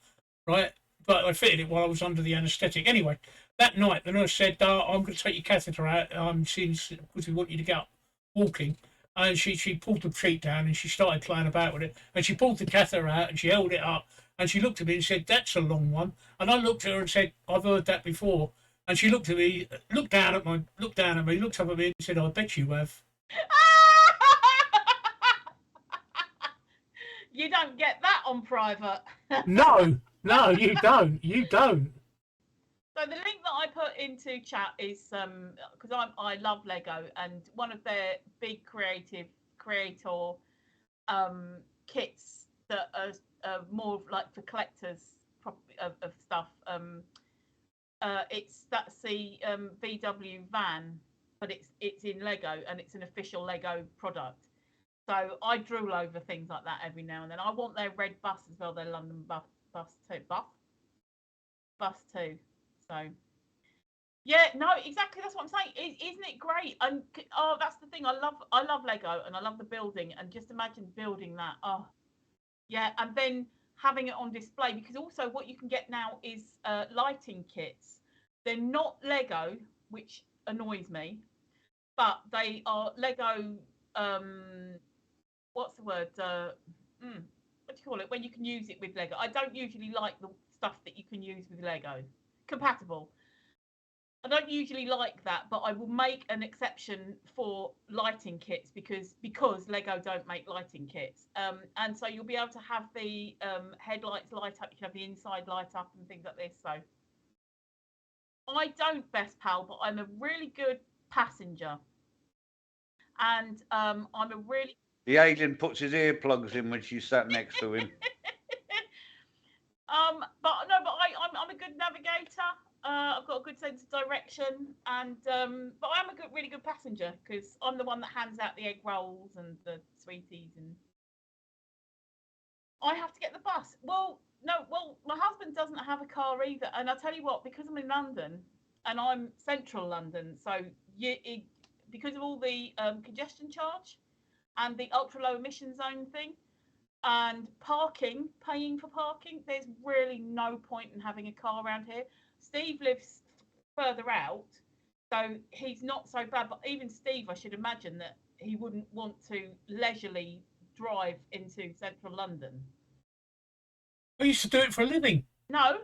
right? But I fitted it while I was under the anaesthetic. Anyway, that night the nurse said, "I'm going to take your catheter out, since because we want you to get up walking." And she pulled the sheet down and she started playing about with it. And she pulled the catheter out and she held it up and she looked at me and said, "That's a long one." And I looked at her and said, "I've heard that before." And she looked at me, looked down at me, looked up at me and said, "I bet you have." You don't get that on private. No, you don't. You don't. So the link that I put into chat is because I love Lego, and one of their big creator kits that are more like for collectors of stuff. That's the VW van, but it's in Lego and it's an official Lego product. So I drool over things like that every now and then. I want their red bus as well, their London bus too. So, yeah, no, exactly. That's what I'm saying. Isn't it great? And that's the thing. I love Lego and I love the building. And just imagine building that. Oh, yeah. And then having it on display, because also what you can get now is lighting kits. They're not Lego, which annoys me, but they are Lego. What's the word? What do you call it? When you can use it with Lego. I don't usually like the stuff that you can use with Lego. Compatible. I don't usually like that, but I will make an exception for lighting kits because Lego don't make lighting kits. And so you'll be able to have the headlights light up, you can have the inside light up and things like this. So I don't, best pal, but I'm a really good passenger. And I'm a really... The alien puts his earplugs in when she's sat next to him. But I'm a good navigator. I've got a good sense of direction, and but I am a really good passenger because I'm the one that hands out the egg rolls and the sweeties, and I have to get the bus. Well, my husband doesn't have a car either, and I'll tell you what, because I'm in London and I'm central London, so because of all the congestion charge and the ultra low emission zone thing. And paying for parking, there's really no point in having a car around here. Steve lives further out, so he's not so bad. But even Steve, I should imagine that he wouldn't want to leisurely drive into central London. I used to do it for a living. No,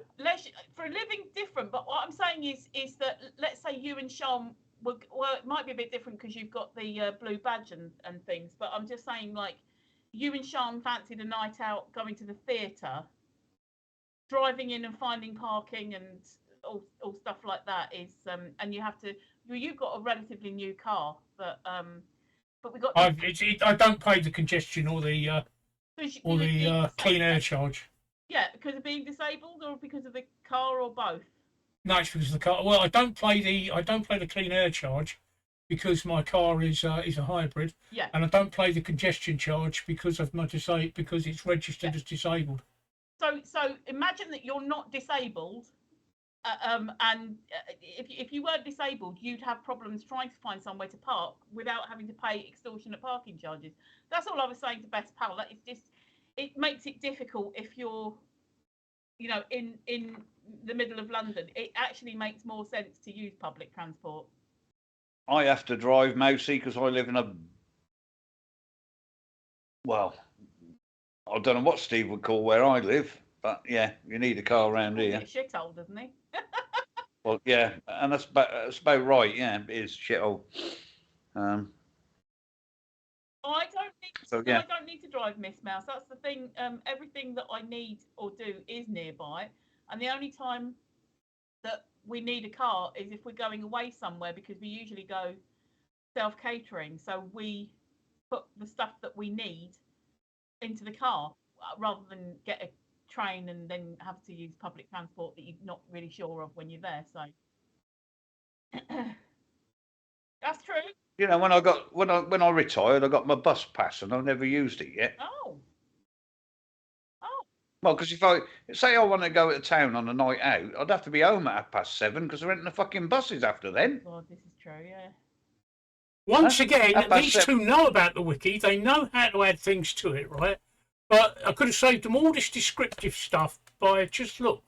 for a living different. But what I'm saying is that, let's say you and Sean well, it might be a bit different because you've got the blue badge and things. But I'm just saying, like, you and Sean fancied a night out, going to the theatre, driving in and finding parking and all stuff like that is, and you have to. You've got a relatively new car, but we got. I don't pay the congestion or the clean air charge. Yeah, because of being disabled, or because of the car, or both. No, it's because of the car. Well, I don't pay the clean air charge because my car is a hybrid. Yeah. And I don't pay the congestion charge because because it's registered as disabled. So imagine that you're not disabled, and if you weren't disabled, you'd have problems trying to find somewhere to park without having to pay extortionate parking charges. That's all I was saying to Best Pal. That is just, it makes it difficult if you're, in the middle of London. It actually makes more sense to use public transport. I have to drive, Mousy, because I live in I don't know what Steve would call where I live, but yeah, you need a car around here. He's a shithole, doesn't he? Well, yeah, and that's about right. Yeah, it is shithole. I don't need to drive, Miss Mouse. That's the thing. Everything that I need or do is nearby, and the only time that we need a car is if we're going away somewhere, because we usually go self-catering. So we put the stuff that we need into the car rather than get a train and then have to use public transport that you're not really sure of when you're there. So that's true. When I retired, I got my bus pass and I've never used it yet. Oh. Well, because if I want to go to town on a night out, I'd have to be home at 7:30 because they're renting the fucking buses after then. God, this is true, yeah. Once again, these two know about the wiki. They know how to add things to it, right? But I could have saved them all this descriptive stuff by just look.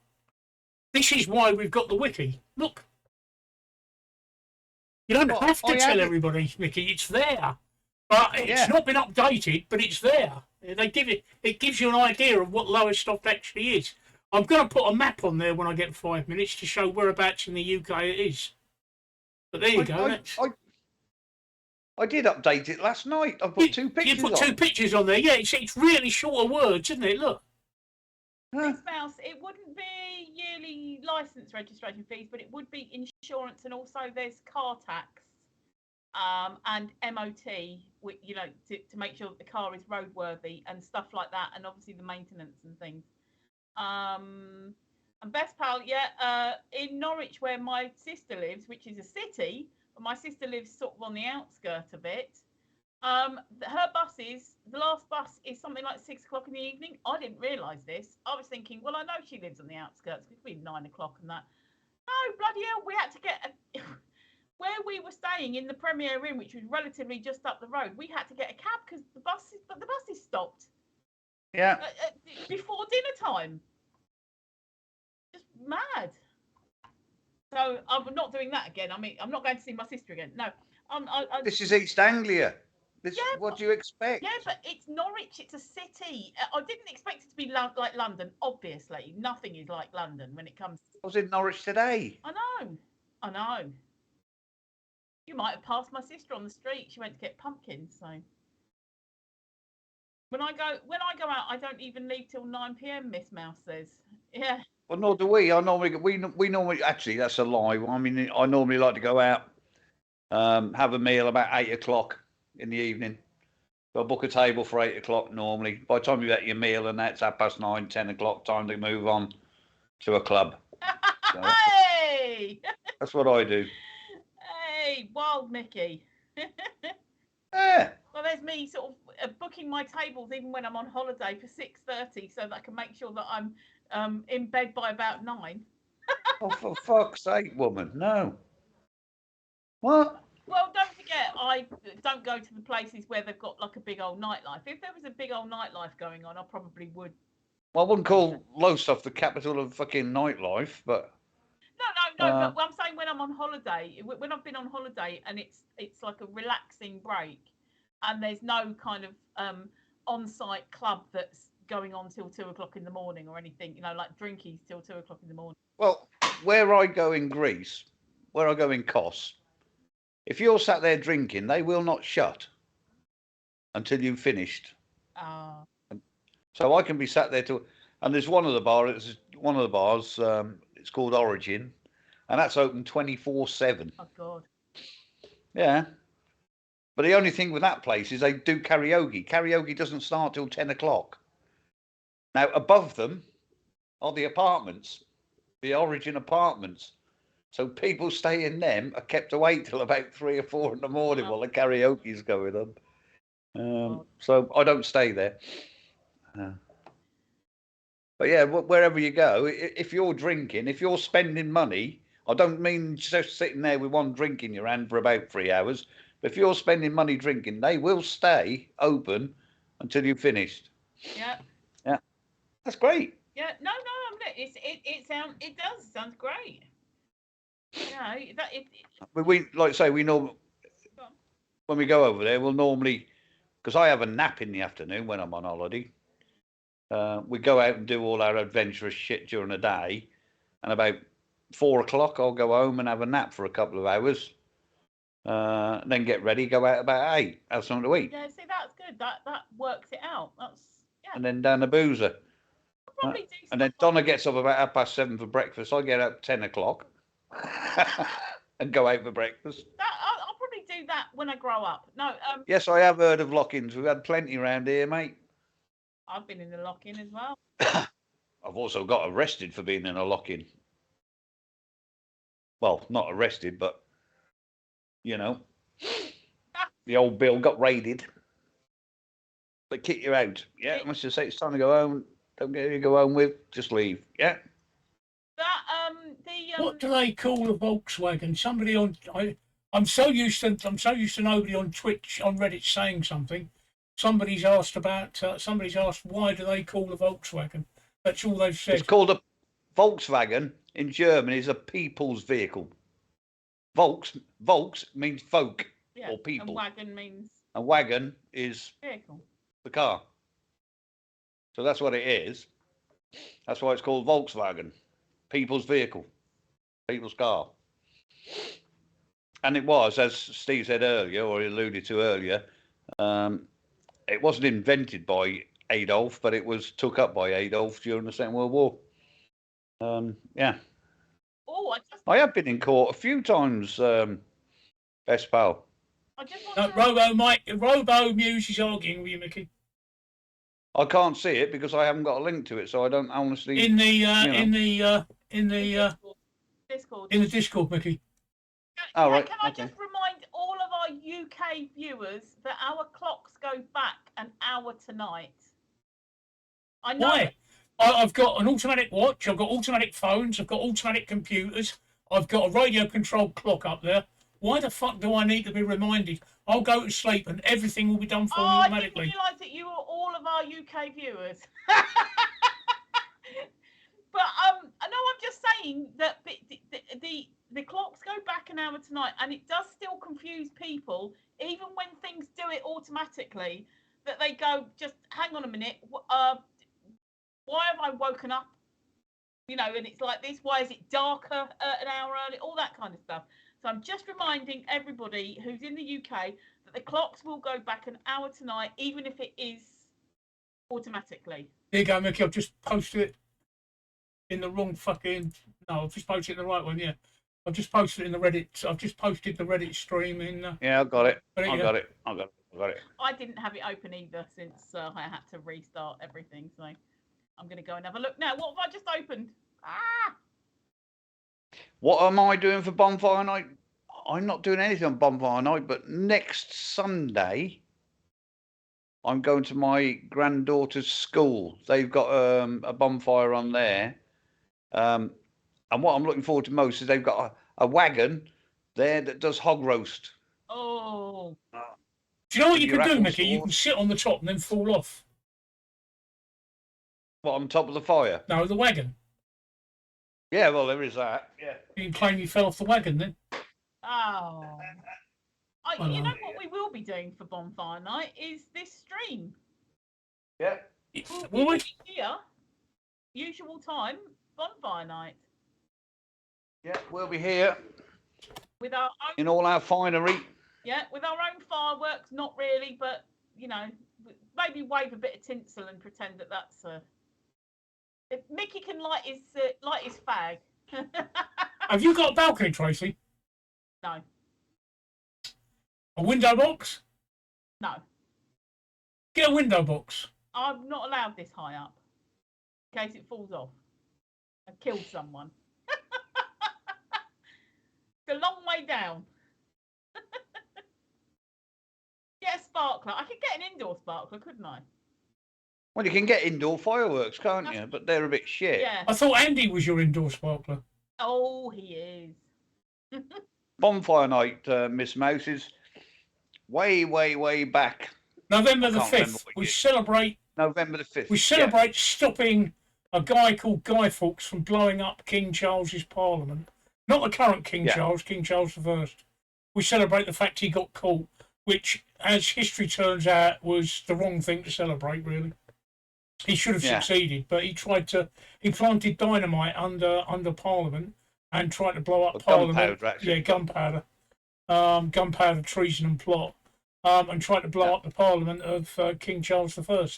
This is why we've got the wiki. Look. You don't have to tell everybody, Mickey. It's there. But it's not been updated, but it's there. It gives you an idea of what Lowestoft actually is. I'm going to put a map on there when I get 5 minutes to show whereabouts in the UK it is. But there you go. I did update it last night. I put 2 pictures on. You put 2 pictures on there. Yeah, it's really shorter words, isn't it? Look. Miss Mouse, it wouldn't be yearly licence registration fees, but it would be insurance, and also there's car tax. And MOT, to make sure that the car is roadworthy and stuff like that, and obviously the maintenance and things. And Best Pal, in Norwich, where my sister lives, which is a city, but my sister lives sort of on the outskirts of it. Her buses, the last bus is something like 6 o'clock in the evening. I didn't realise this. I was thinking, well, I know she lives on the outskirts. It could be 9 o'clock and that. No, bloody hell, we had to get where we were staying in the Premier Inn, which was relatively just up the road. We had to get a cab because the buses stopped. Yeah. before dinner time. Just mad. So I'm not doing that again. I mean, I'm not going to see my sister again. No. This is East Anglia. What do you expect? Yeah, but it's Norwich. It's a city. I didn't expect it to be like London. Obviously, nothing is like London when it comes. I was in Norwich today. I know. You might have passed my sister on the street. She went to get pumpkins. So when I go out, I don't even leave till 9 p.m. Miss Mouse says. Yeah. Well, nor do we. We normally actually that's a lie. I mean, I normally like to go out, have a meal about 8 o'clock in the evening. So I book a table for 8 o'clock normally. By the time you get your meal and that's 9:30, 10 o'clock, time to move on to a club. So Hey! that's what I do. Hey, wild Micky. Yeah. Well, there's me sort of booking my tables even when I'm on holiday for 6:30 so that I can make sure that I'm in bed by about 9. Oh, for fuck's sake, woman. No. What? Well, don't forget, I don't go to the places where they've got like a big old nightlife. If there was a big old nightlife going on, I probably would. Well, I wouldn't call Lowestoft the capital of fucking nightlife, but... No, but I'm saying when I'm on holiday, when I've been on holiday and it's like a relaxing break and there's no kind of on-site club that's going on till 2 o'clock in the morning or anything, you know, like drinkies till 2 o'clock in the morning. Well, where I go in Greece, where I go in Kos, if you're sat there drinking, they will not shut until you've finished. So I can be sat there and there's one of the bars, it's called Origin, and that's open 24/7. Oh God. Yeah. But the only thing with that place is they do karaoke. Karaoke doesn't start till 10 o'clock. Now, above them are the apartments, the Origin apartments. So people stay in them are kept awake till about 3 or 4 in the morning while the karaoke's going on. So I don't stay there. But yeah, wherever you go, if you're drinking, if you're spending money, I don't mean just sitting there with one drink in your hand for about 3 hours. But if you're spending money drinking, they will stay open until you've finished. Yeah. Yeah. That's great. Yeah. No. It sounds great. Yeah. We like I say, we know when we go over there, we'll normally, because I have a nap in the afternoon when I'm on holiday. We go out and do all our adventurous shit during the day, and about 4 o'clock I'll go home and have a nap for a couple of hours, then get ready, go out about 8, have something to eat. Yeah, see, that's good. That works it out. And then down the boozer. And then Donna gets up about 7:30 for breakfast. I get up 10 o'clock and go out for breakfast. I'll probably do that when I grow up. No. Yes, I have heard of lock-ins. We've had plenty around here, mate. I've been in a lock-in as well. I've also got arrested for being in a lock-in. Well, not arrested, but, you know, the old bill got raided. They kick you out. Yeah, I must just say it's time to go home. Don't get you to go home with, just leave. Yeah. What do they call a Volkswagen? Somebody on I'm so used to nobody on Twitch, on Reddit saying something. Somebody's asked why do they call a Volkswagen? That's all they've said. It's called a Volkswagen in German is a people's vehicle. Volks means folk or people. And wagon is vehicle. The car. So that's what it is. That's why it's called Volkswagen. People's vehicle. People's car. And it was, as Steve said earlier, or he alluded to earlier, it wasn't invented by Adolf, but it was took up by Adolf during the Second World War. Yeah. Oh, I have been in court a few times, best pal. Robo Muse is arguing with you, Micky. I can't see it because I haven't got a link to it, so I don't honestly. In the Discord, Micky. Oh, right. Can I just remind all of our UK viewers that our clocks go back an hour tonight? I know. Why? I've got an automatic watch. I've got automatic phones. I've got automatic computers. I've got a radio-controlled clock up there. Why the fuck do I need to be reminded? I'll go to sleep and everything will be done for me automatically. I didn't realise that you were all of our UK viewers. But I know I'm just saying that the clocks go back an hour tonight, and it does still confuse people, even when things do it automatically. That they go, just hang on a minute. Why have I woken up? You know, and it's like this. Why is it darker an hour early? All that kind of stuff. So I'm just reminding everybody who's in the UK that the clocks will go back an hour tonight, even if it is automatically. Here you go, Micky. I've just posted it in the wrong fucking. No, I've just posted it in the right one. Yeah, I've just posted it in the Reddit. I've just posted the Reddit stream in. Yeah, I got it. I got it. I didn't have it open either since I had to restart everything. So I'm going to go and have a look now. What have I just opened? What am I doing for Bonfire Night? I'm not doing anything on Bonfire Night, but next Sunday, I'm going to my granddaughter's school. They've got a bonfire on there. And what I'm looking forward to most is they've got a wagon there that does hog roast. Oh. Do you know what you can do, Micky? You can sit on the top and then fall off. What, on top of the fire? No, the wagon. Yeah, well, there is that. Yeah. You can claim you fell off the wagon then. Oh. You know what we will be doing for Bonfire Night is this stream. Yeah. We'll be here, usual time, Bonfire Night. Yeah, we'll be here. With our own, in all our finery. Yeah, with our own fireworks, not really, but, you know, maybe wave a bit of tinsel and pretend that that's a... If Micky can light his fag. Have you got a balcony, Tracey? No. A window box? No. Get a window box. I'm not allowed this high up, in case it falls off and kills someone. It's a long way down. Get a sparkler. I could get an indoor sparkler, couldn't I? Well, you can get indoor fireworks, can't you? But they're a bit shit. Yeah. I thought Andy was your indoor sparkler. Oh, he is. Bonfire Night, Miss Mouse, is way back. November the 5th. We celebrate. November the 5th. We celebrate stopping a guy called Guy Fawkes from blowing up King Charles's Parliament. Not the current King Charles, King Charles I. We celebrate the fact he got caught, which, as history turns out, was the wrong thing to celebrate, really. He should have succeeded, but he planted dynamite under Parliament and tried to blow up Parliament. Gunpowder, actually. Yeah, gunpowder, treason and plot, and tried to blow up the Parliament of King Charles I.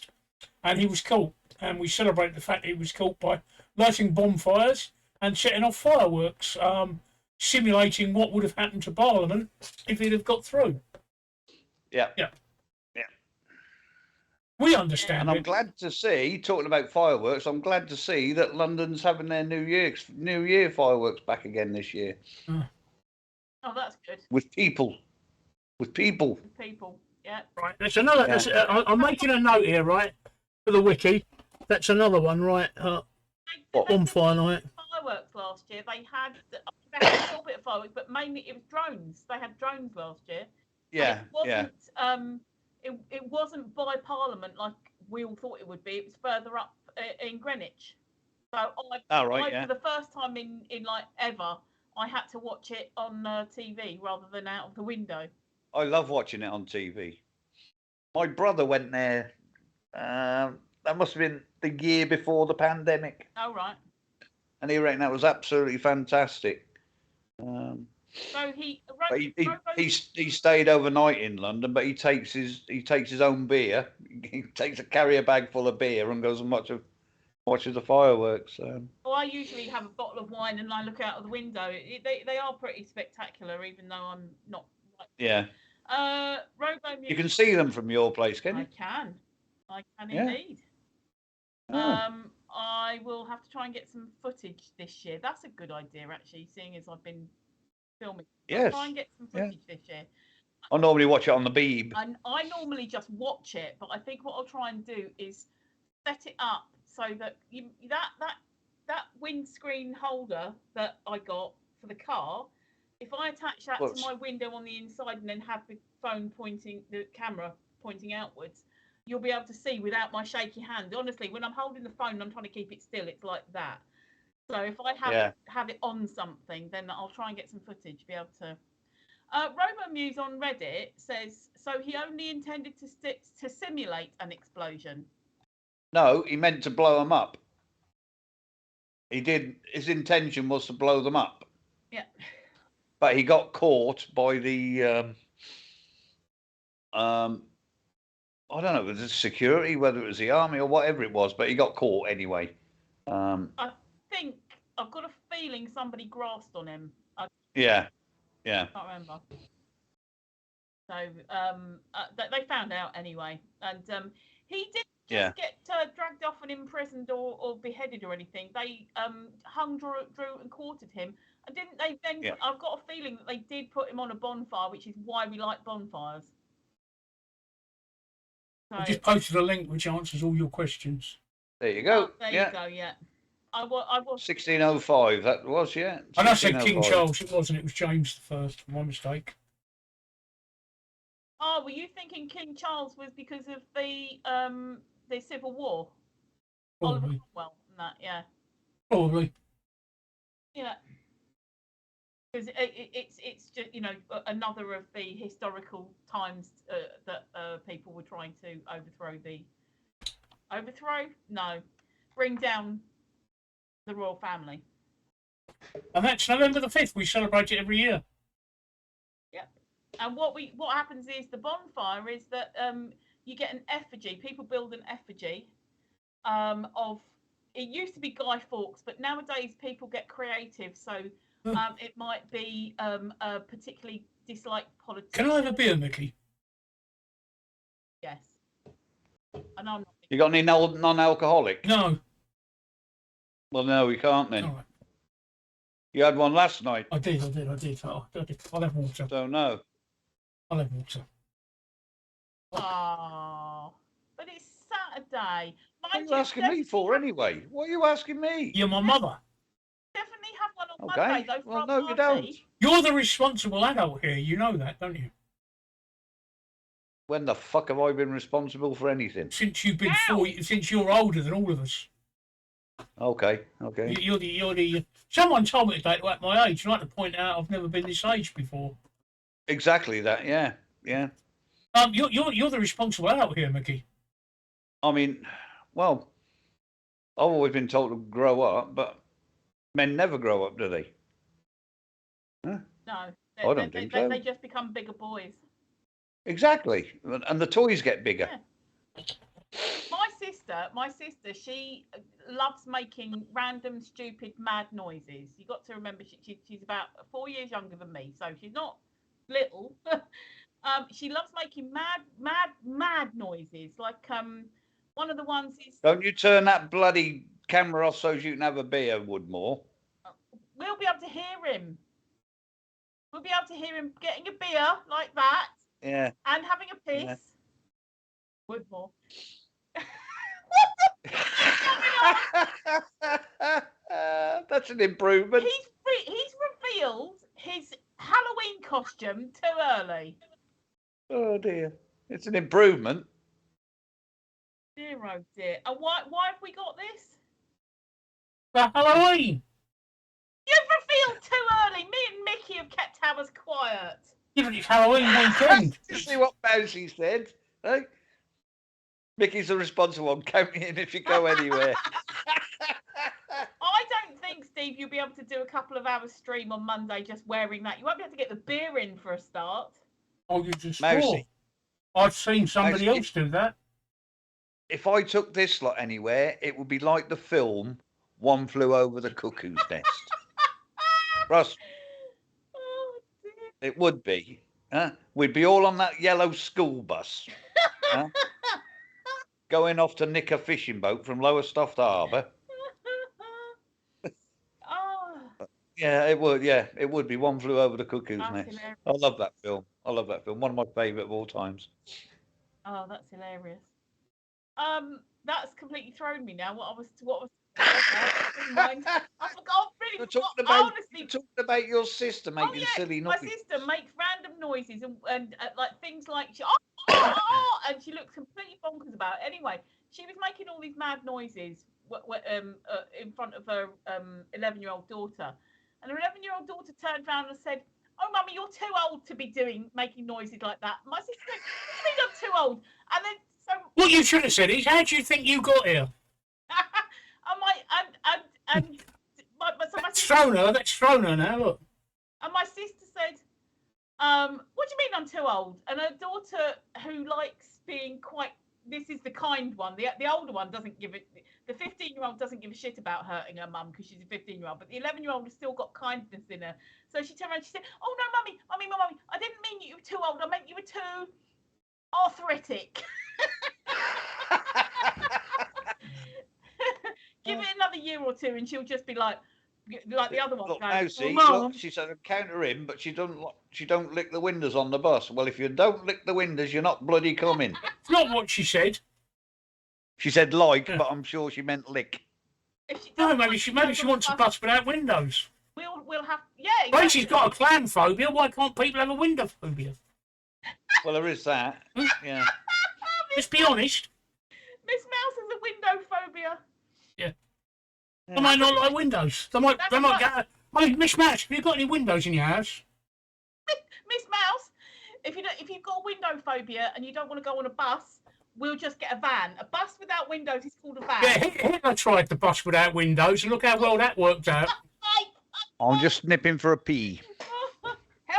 And he was caught, and we celebrate the fact that he was caught by lighting bonfires and setting off fireworks, simulating what would have happened to Parliament if he'd have got through. Yeah. We understand. And I'm glad to see, talking about fireworks, I'm glad to see that London's having their New Year fireworks back again this year. Oh, that's good. With people. Yeah. Right. There's another. I'm making a note here, right, for the wiki. That's another one, right? Bonfire Night. Fireworks last year. They had a little bit of fireworks, but mainly it was drones. They had drones last year. Yeah. It wasn't by Parliament like we all thought it would be. It was further up in Greenwich. So for the first time in like ever, I had to watch it on TV rather than out of the window. I love watching it on TV. My brother went there. That must have been the year before the pandemic. Oh, right. And he reckoned that was absolutely fantastic. So he stayed overnight in London, but he takes his own beer. He takes a carrier bag full of beer and goes and watches the fireworks. Well, I usually have a bottle of wine and I look out of the window. They are pretty spectacular, even though I'm not. Yeah. Robo. You can see them from your place, can you? I can indeed. Oh. I will have to try and get some footage this year. That's a good idea, actually, seeing as I've been filming. Yes. I'll try and get some footage this year. I normally watch it on the Beeb. And I normally just watch it, but I think what I'll try and do is set it up so that that windscreen holder that I got for the car, if I attach that to my window on the inside and then have the camera pointing outwards, you'll be able to see without my shaky hand. Honestly, when I'm holding the phone and I'm trying to keep it still, it's like that. So if I have it on something, then I'll try and get some footage, be able to. Robo Muse on Reddit says, so he only intended to simulate an explosion. No, he meant to blow them up. He did. His intention was to blow them up. Yeah. But he got caught by the I don't know, was it security, whether it was the army or whatever it was, but he got caught anyway. I think I've got a feeling somebody grasped on him. Yeah. I can't remember. So they found out anyway, and he didn't just get dragged off and imprisoned or beheaded or anything. They hung, drew, and quartered him. And didn't they then? Yeah. I've got a feeling that they did put him on a bonfire, which is why we like bonfires. So, I just posted a link which answers all your questions. There you go. There you go. Yeah. I was 1605. That was And I said King Charles. It wasn't. It was James the First. My mistake. Oh, were you thinking King Charles was because of the Civil War? Probably. Oliver Cromwell and that, yeah. Probably. Yeah. Because it's just, you know, another of the historical times that people were trying to bring down the royal family. And that's November the 5th. We celebrate it every year. Yep. And what happens is the bonfire is that you get an effigy. People build an effigy of. It used to be Guy Fawkes, but nowadays people get creative. So it might be a particularly disliked politician. Can I have a beer, Micky? Yes. And I'm not. You got any non-alcoholic? No. Well, no, we can't then. All right. You had one last night. I did. I'll have water. So no. I'll have water. Oh, but it's Saturday. What are you asking me for anyway? What are you asking me? You're my mother. Definitely have one on Monday, though. Well, no, you don't. You're the responsible adult here. You know that, don't you? When the fuck have I been responsible for anything? Since you've been since you're older than all of us. Okay. You're the. Someone told me today at my age. I'd like to point out I've never been this age before. Exactly that. Yeah. You're the responsible adult here, Micky. I mean, well, I've always been told to grow up, but men never grow up, do they? Huh? No, I don't think so. They just become bigger boys. Exactly, and the toys get bigger. Yeah. My sister, she loves making random, stupid, mad noises. You got to remember, she's about 4 years younger than me, so she's not little. She loves making mad noises. Like one of the ones is. Don't you turn that bloody camera off so you can have a beer, Woodmore? We'll be able to hear him. We'll be able to hear him getting a beer like that. Yeah. And having a piss. Yeah. Woodmore. That's an improvement. He's revealed his Halloween costume too early. Oh dear. It's an improvement. Dear, oh dear. And why have we got this? For Halloween. You've revealed too early. Me and Micky have kept ours quiet. Yeah, but it's Halloween weekend. You see what Bouncy said? Hey? Micky's the responsible one. Count me in if you go anywhere. I don't think, Steve, you'll be able to do a couple of hours stream on Monday just wearing that. You won't be able to get the beer in for a start. Oh, you just Mousy. I've seen somebody else do that. If I took this lot anywhere, it would be like the film One Flew Over the Cuckoo's Nest. Russ. Oh, dear. It would be. We'd be all on that yellow school bus. Going off to nick a fishing boat from Lowestoft Harbour. Oh. Yeah, it would. Yeah, it would be One Flew Over the Cuckoo's Nest. Hilarious. I love that film. One of my favourite of all times. Oh, that's hilarious. That's completely thrown me now. What was never mind. I forgot. Really, You're honestly, talking about your sister making silly noises. My sister makes random noises and like things like and she looks completely bonkers about it. Anyway, she was making all these mad noises in front of her 11-year-old daughter, and her 11-year-old daughter turned around and said, "Oh, mummy, you're too old to be making noises like that." My sister said, "What do you mean I'm too old?" And then so what you should have said is, "How do you think you got here?" That's thrown her now. Look. And my sister said, "What do you mean I'm too old?" And her daughter, who likes being quite, this is the kind one. The older one doesn't give it. The 15-year-old doesn't give a shit about hurting her mum because she's a 15-year-old. But the 11-year-old has still got kindness in her. So she turned around and she said, "Oh no, mummy, I didn't mean you were too old. I meant you were too arthritic." Give it another year or two, and she'll just be like the other one. Look, goes, now see, "Oh, look, she said counter him, but she don't lick the windows on the bus. Well, if you don't lick the windows, you're not bloody coming. It's not what she said. She said but I'm sure she meant lick. No, maybe she wants a bus without windows. We'll have Tracey's got a clown phobia. Why can't people have a window phobia? Well, there is that. Yeah. Let's be honest. Miss Mouse has a window phobia. Yeah. They might not like windows. They might go. Hey, Miss Mouse, have you got any windows in your house? Miss Mouse, if you've got a window phobia and you don't want to go on a bus, we'll just get a van. A bus without windows is called a van. Yeah, Hitler tried the bus without windows, and look how well that worked out. I'm just nipping for a pee.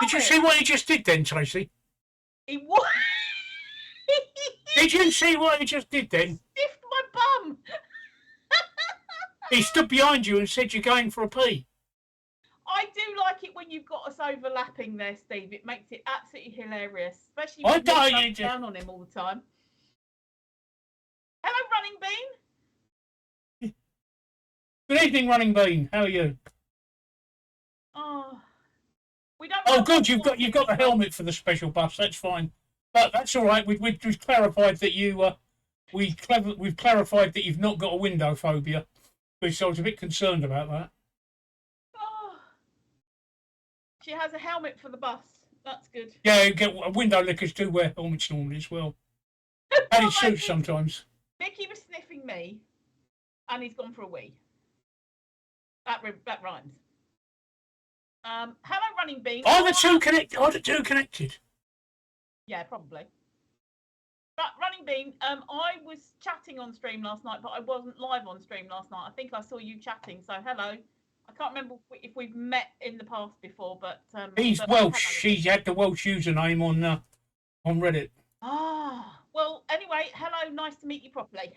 Did you see what he just did then, Tracey? He what? Did you see what he just did then? Stiffed my bum. He stood behind you and said you're going for a pee. I do like it when you've got us overlapping there, Steve. It makes it absolutely hilarious, especially I when don't, you you just... down on him all the time. Hello, Running Bean. Good evening, Running Bean. How are you? Oh, we don't. Oh, good. You've got the helmet for the special bus. That's fine. But that's all right. We've clarified that we've clarified that you've not got a window phobia. So I was a bit concerned about that. Oh. She has a helmet for the bus. That's good. Yeah, window lickers do wear helmets normally as well. And in suits sometimes. Micky was sniffing me, and he's gone for a wee. That rhymes. Hello, Running Bean. Are the two connected? Yeah, probably. But Running Bean, I was chatting on stream last night, but I wasn't live on stream last night. I think I saw you chatting, so hello. I can't remember if we've met in the past before, but he's Welsh. He had the Welsh username on Reddit. Ah, well, anyway, hello. Nice to meet you properly.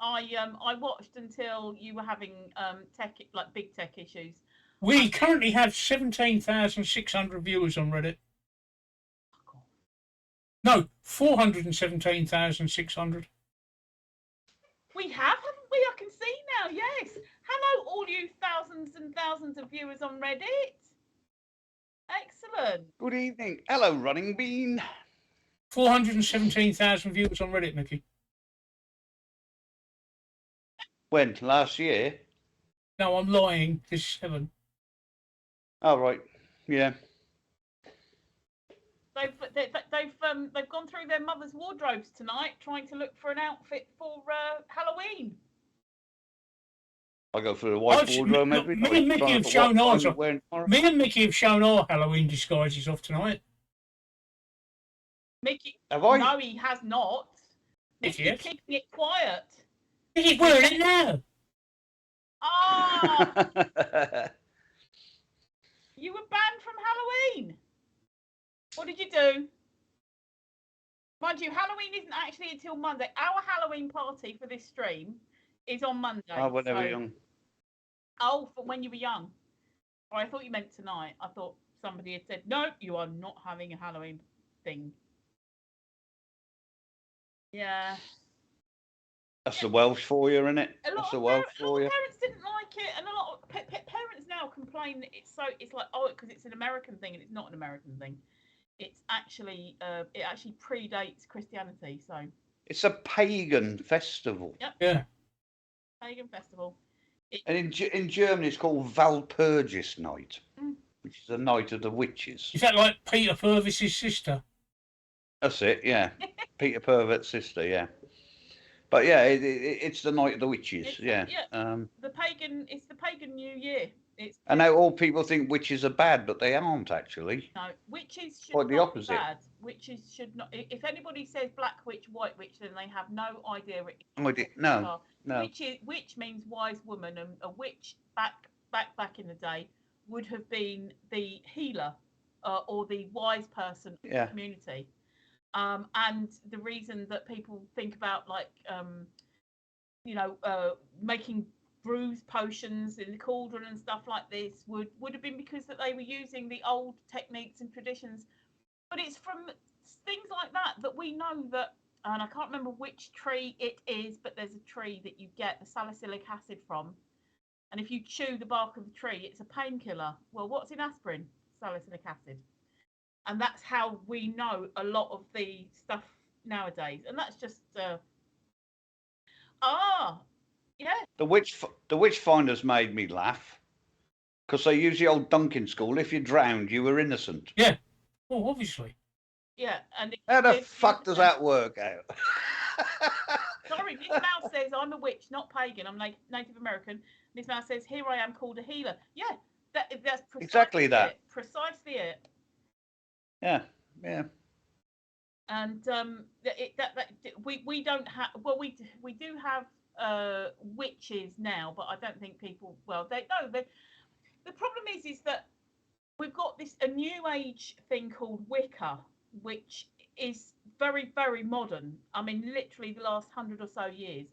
I watched until you were having big tech issues. We currently have 17,600 viewers on Reddit. No, 417,600. We have, haven't we? I can see now, yes. Hello, all you thousands and thousands of viewers on Reddit. Excellent. Good evening. Hello, Running Bean. 417,000 viewers on Reddit, Micky. When? Last year? No, I'm lying. There's 7. Oh, right. Yeah. They've gone through their mother's wardrobes tonight, trying to look for an outfit for Halloween. I go through the white wardrobe every night. Me and Micky have shown ours. Me and Micky have shown our Halloween disguises off tonight. Micky, have I? No, he has not. Micky's keeping it quiet. He's wearing it now. Ah! You were banned from Halloween. What did you do? Mind you, Halloween isn't actually until Monday. Our Halloween party for this stream is on Monday. Oh, when they were young. Oh, for when you were young. Oh, I thought you meant tonight. I thought somebody had said, no, you are not having a Halloween thing. Yeah. That's the Welsh for you, isn't it? That's the Welsh for you. Parents didn't like it, and a lot of parents now complain that it's like, oh, because it's an American thing, and it's not an American thing. It's actually it actually predates Christianity, so it's a pagan festival. Yep. Yeah. Pagan festival. And in Germany, it's called Walpurgis Night, which is the night of the witches. Is that like Peter Purvis's sister? That's it, yeah. Peter Purvett's sister, yeah. But yeah, it's the night of the witches. It's, Yeah. The pagan. It's the pagan New Year. It's. And now all people think witches are bad, but they aren't actually. No, witches should Quite the not opposite. be bad. Witches should not. If anybody says black witch, white witch, then they have no idea. No. Witch means wise woman, and a witch back in the day would have been the healer or the wise person of the community. And the reason that people think about like making brews potions in the cauldron and stuff like this would have been because that they were using the old techniques and traditions. But it's from things like that we know that, and I can't remember which tree it is, but there's a tree that you get the salicylic acid from, and if you chew the bark of the tree, it's a painkiller. Well, what's in aspirin? Salicylic acid. And that's how we know a lot of the stuff nowadays, and that's just yeah. The witch finders made me laugh because they use the old Duncan school. If you drowned, you were innocent. Yeah. Well, obviously. Yeah, and how the fuck does that work out? Sorry, Miss Mouse says I'm a witch, not pagan. I'm Native American. Miss Mouse says here I am called a healer. Yeah, that's exactly that. Precisely it. Yeah. And we don't have. Well, we do have witches now, but I don't think people. Well, they no. The problem is that we've got a new age thing called Wicca, which is very, very modern. I mean, literally the last 100 or so years.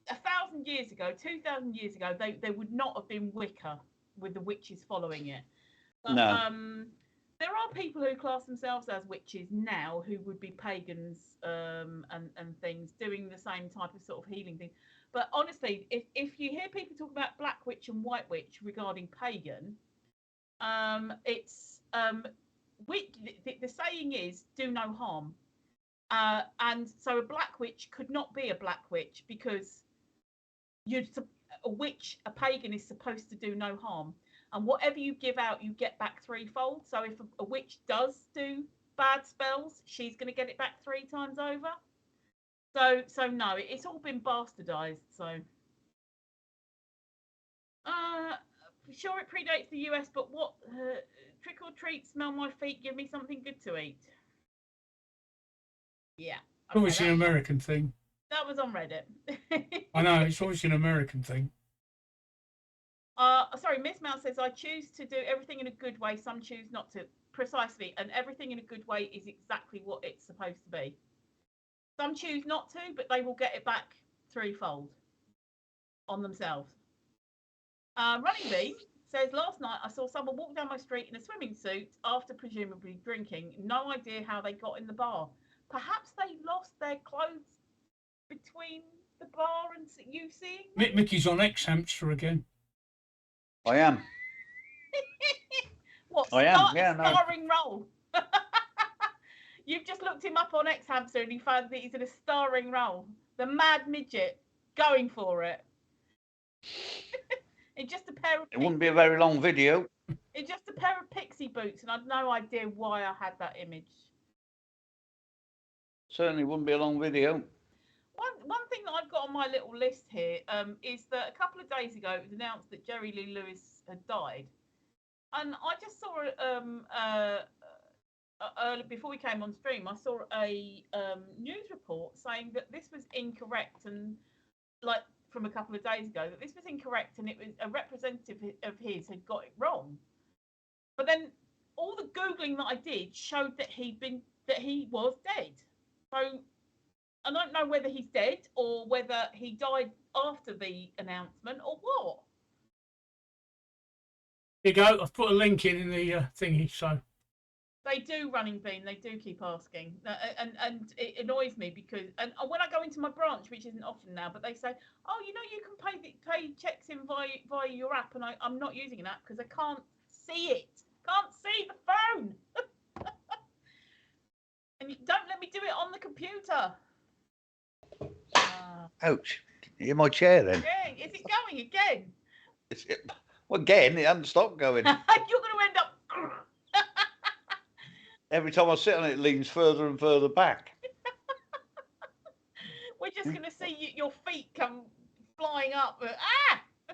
1,000 years ago, 2,000 years ago, they would not have been Wicca with the witches following it. But, no. There are people who class themselves as witches now who would be pagans and things, doing the same type of sort of healing thing. But honestly, if you hear people talk about black witch and white witch regarding pagan, it's the saying is do no harm. And so a black witch could not be a black witch because a pagan is supposed to do no harm. And whatever you give out, you get back threefold. So if a witch does do bad spells, she's going to get it back 3 times over. So no, it's all been bastardized. So, sure, it predates the US, but what trick or treat? Smell my feet, give me something good to eat. Yeah, okay, obviously an American thing. That was on Reddit. I know, it's obviously an American thing. Sorry, Miss Mouse says, I choose to do everything in a good way. Some choose not to. Precisely. And everything in a good way is exactly what it's supposed to be. Some choose not to, but they will get it back threefold on themselves. Running Bee says, last night I saw someone walk down my street in a swimming suit after presumably drinking. No idea how they got in the bar. Perhaps they lost their clothes between the bar and you seeing? Micky's on X-Hamster again. I am. What? I am. Yeah, starring role. You've just looked him up on X-Hamster and you found that he's in a starring role. The mad midget going for it. In just a pair of. It wouldn't be a very long video. In just a pair of pixie boots, and I've no idea why I had that image. Certainly wouldn't be a long video. One thing that I've got on my little list here is that a couple of days ago it was announced that Jerry Lee Lewis had died, and I just saw before we came on stream, I saw a news report saying that this was incorrect, and like from a couple of days ago that this was incorrect, and it was a representative of his had got it wrong. But then all the googling that I did showed that he was dead. So I don't know whether he's dead or whether he died after the announcement or what. Here you go. I've put a link in the thingy. So they do, Running Bean. They do keep asking, and it annoys me because when I go into my branch, which isn't often now, but they say, "Oh, you know, you can pay checks in via your app," and I'm not using an app because I can't see it. Can't see the phone. And you don't let me do it on the computer. Ouch. You're in my chair then. Yeah, is it going again? Well, again, it hasn't stopped going. You're going to end up... Every time I sit on it, it leans further and further back. we're just going to see your feet come flying up.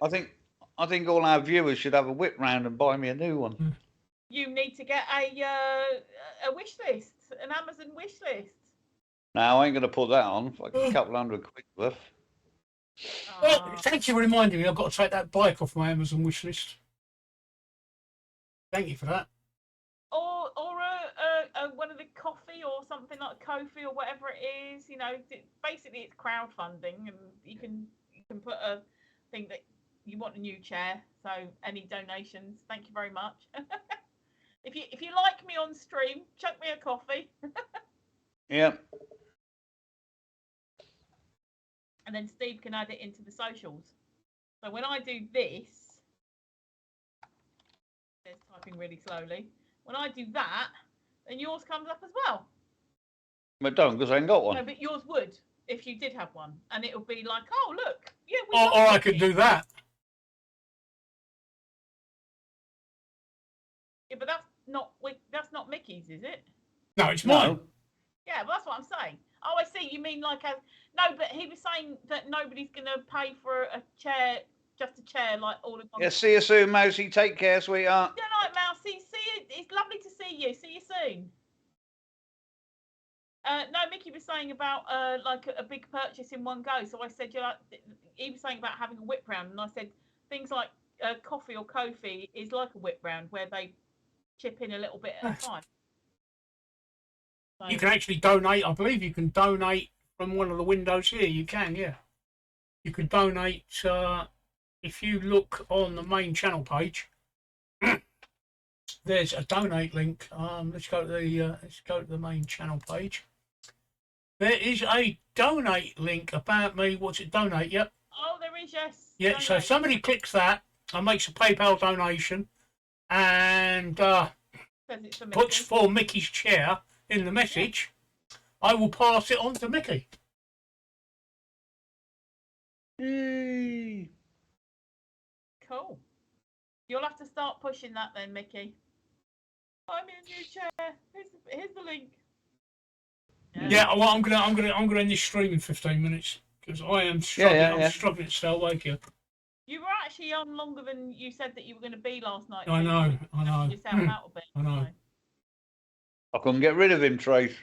I think all our viewers should have a whip round and buy me a new one. You need to get a wish list, an Amazon wish list. Now, I ain't going to put that on. Like a couple £100 worth. Well, thank you for reminding me. I've got to take that bike off my Amazon wish list. Thank you for that. Or one of the coffee or something like Ko-fi or whatever it is. You know, basically it's crowdfunding, and you can put a thing that you want a new chair. So any donations, thank you very much. If you like me on stream, chuck me a coffee. Yeah. And then Steve can add it into the socials. So when I do this, it's typing really slowly. When I do that, then yours comes up as well. But don't, because I ain't got one. No, but yours would if you did have one, and it'll be like, oh look, yeah. Or I could do that. Yeah, but that's not Mickey's, is it? No, it's mine. No. Yeah, well, that's what I'm saying. Oh, I see. You mean like no, but he was saying that nobody's going to pay for a chair, just a chair, like all in one. Yeah, see you soon, Mousy. Take care, sweetheart. Good night, Mousy. See you. It's lovely to see you. See you soon. No, Mickey was saying about like a big purchase in one go. So I said, he was saying about having a whip round, and I said things like coffee or Ko-fi is like a whip round where they chip in a little bit at a time. So, you can actually donate. I believe you can donate from one of the windows here. You can, yeah. You can donate if you look on the main channel page. There's a donate link. Let's go to the main channel page. There is a donate link about me. What's it? Donate? Yep. Oh, there is, yes. Yeah. Donate. So somebody clicks that and makes a PayPal donation, and puts for Mickey's chair in the message. I will pass it on to Mickey. Yay. Cool. You'll have to start pushing that then, Mickey. I'm in a new chair. Here's the link. Yeah. Well, I'm gonna end this stream in 15 minutes because I am struggling. I'm struggling to stay awake here. You were actually on longer than you said that you were going to be last night. I know. Yourself out a bit. I know. I couldn't get rid of him, Trace.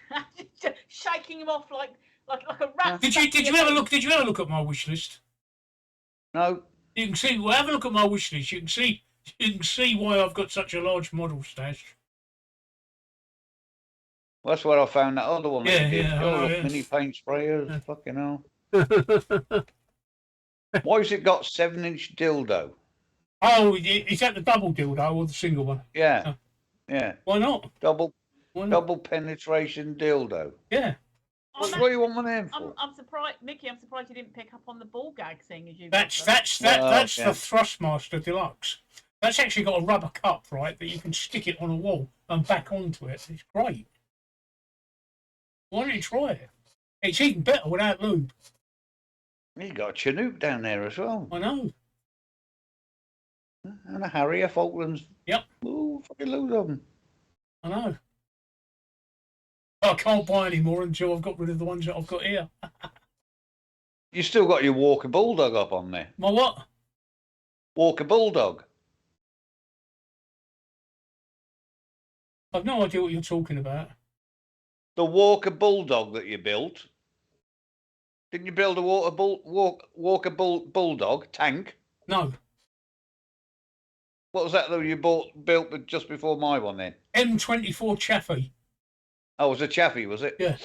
Shaking him off like a rat. Did you ever look? Did you ever look at my wish list? No. You can see. Well, have a look at my wish list. You can see why I've got such a large model stash. Well, that's where I found that other one. Yeah. Oh, mini paint sprayers. Yeah. Fucking hell. Why has it got 7-inch dildo? Oh, is that the double dildo or the single one? Yeah. Yeah. Why not? Double penetration dildo. Yeah. What do you want my name for? I'm surprised, Mickey. I'm surprised you didn't pick up on the ball gag thing as you. That's the Thrustmaster Deluxe. That's actually got a rubber cup, right, that you can stick it on a wall and back onto it. It's great. Why don't you try it? It's even better without lube. You got a Chinook down there as well. I know. And a Harrier Falklands. Yep. Ooh, fucking loads of them. I know. I can't buy any more until I've got rid of the ones that I've got here. You still got your Walker Bulldog up on there. My what? Walker Bulldog. I've no idea what you're talking about. The Walker Bulldog that you built. Didn't you build a Walker Bulldog tank? No. What was that though you built just before my one then? M24 Chaffee. Oh, it was a Chaffee, was it? Yeah.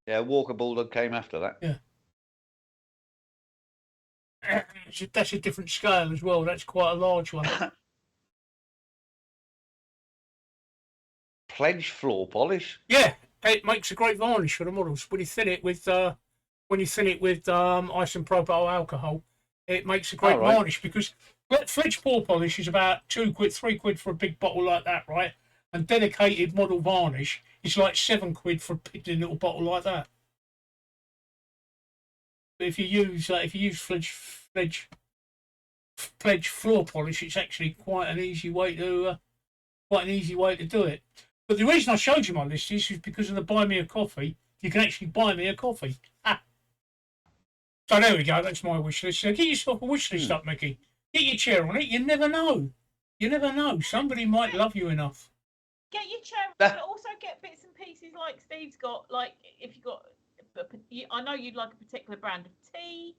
Yeah, Walker Bulldog came after that. Yeah. That's a different scale as well. That's quite a large one. Pledge floor polish. Yeah, it makes a great varnish for the models. When you thin it with ice and propyl alcohol, it makes a great varnish because Fledge floor polish is about £2, £3 for a big bottle like that, right? And dedicated model varnish is like £7 for a piddling little bottle like that. But if you use Pledge floor polish, it's actually quite an easy way to do it. But the reason I showed you my list is because of the buy me a coffee. You can actually buy me a coffee. So there we go. That's my wish list. So get yourself a wish list up, Micky. Get your chair on it. You never know. You never know. Somebody might love you enough. Get your chair, but also get bits and pieces like Steve's got. Like if you got, I know you'd like a particular brand of tea.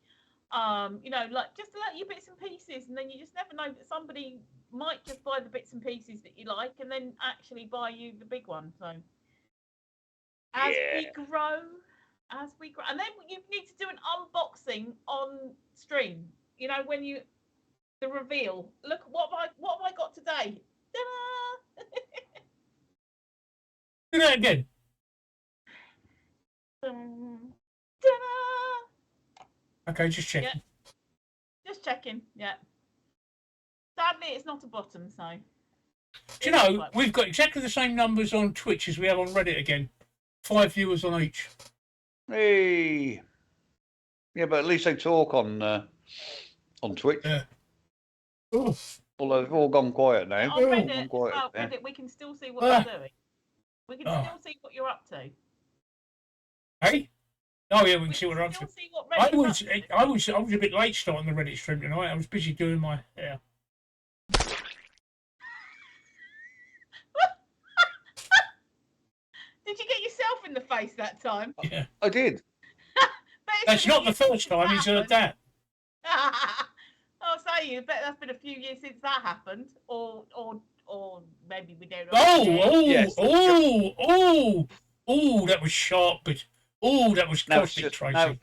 You know, like just let your bits and pieces, and then you just never know that somebody might just buy the bits and pieces that you like, and then actually buy you the big one. So as we grow, and then you need to do an unboxing on stream. You know, when you the reveal. Look what have I got today? Ta-da! Do that again. Ta-da! Okay, just checking. Yeah. Just checking. Yeah. Sadly, it's not a bottom, so. Do you know, we've got exactly the same numbers on Twitch as we have on Reddit again. 5 viewers on each. Hey. Yeah, but at least they talk on Twitch. Yeah. Ooh. Although they've all gone quiet now. On Reddit, Reddit, we can still see what you're doing. We can still see what you're up to. Hey? Oh yeah, we can see what we're up to. I was a bit late starting the Reddit stream tonight. I was busy doing my hair. Did you get yourself in the face that time? Yeah. I did. That's not the first time he's heard that. I'll say you, bet that's been a few years since that happened. Or maybe we don't know. Oh, that was sharp, but that was caustic, Tracey.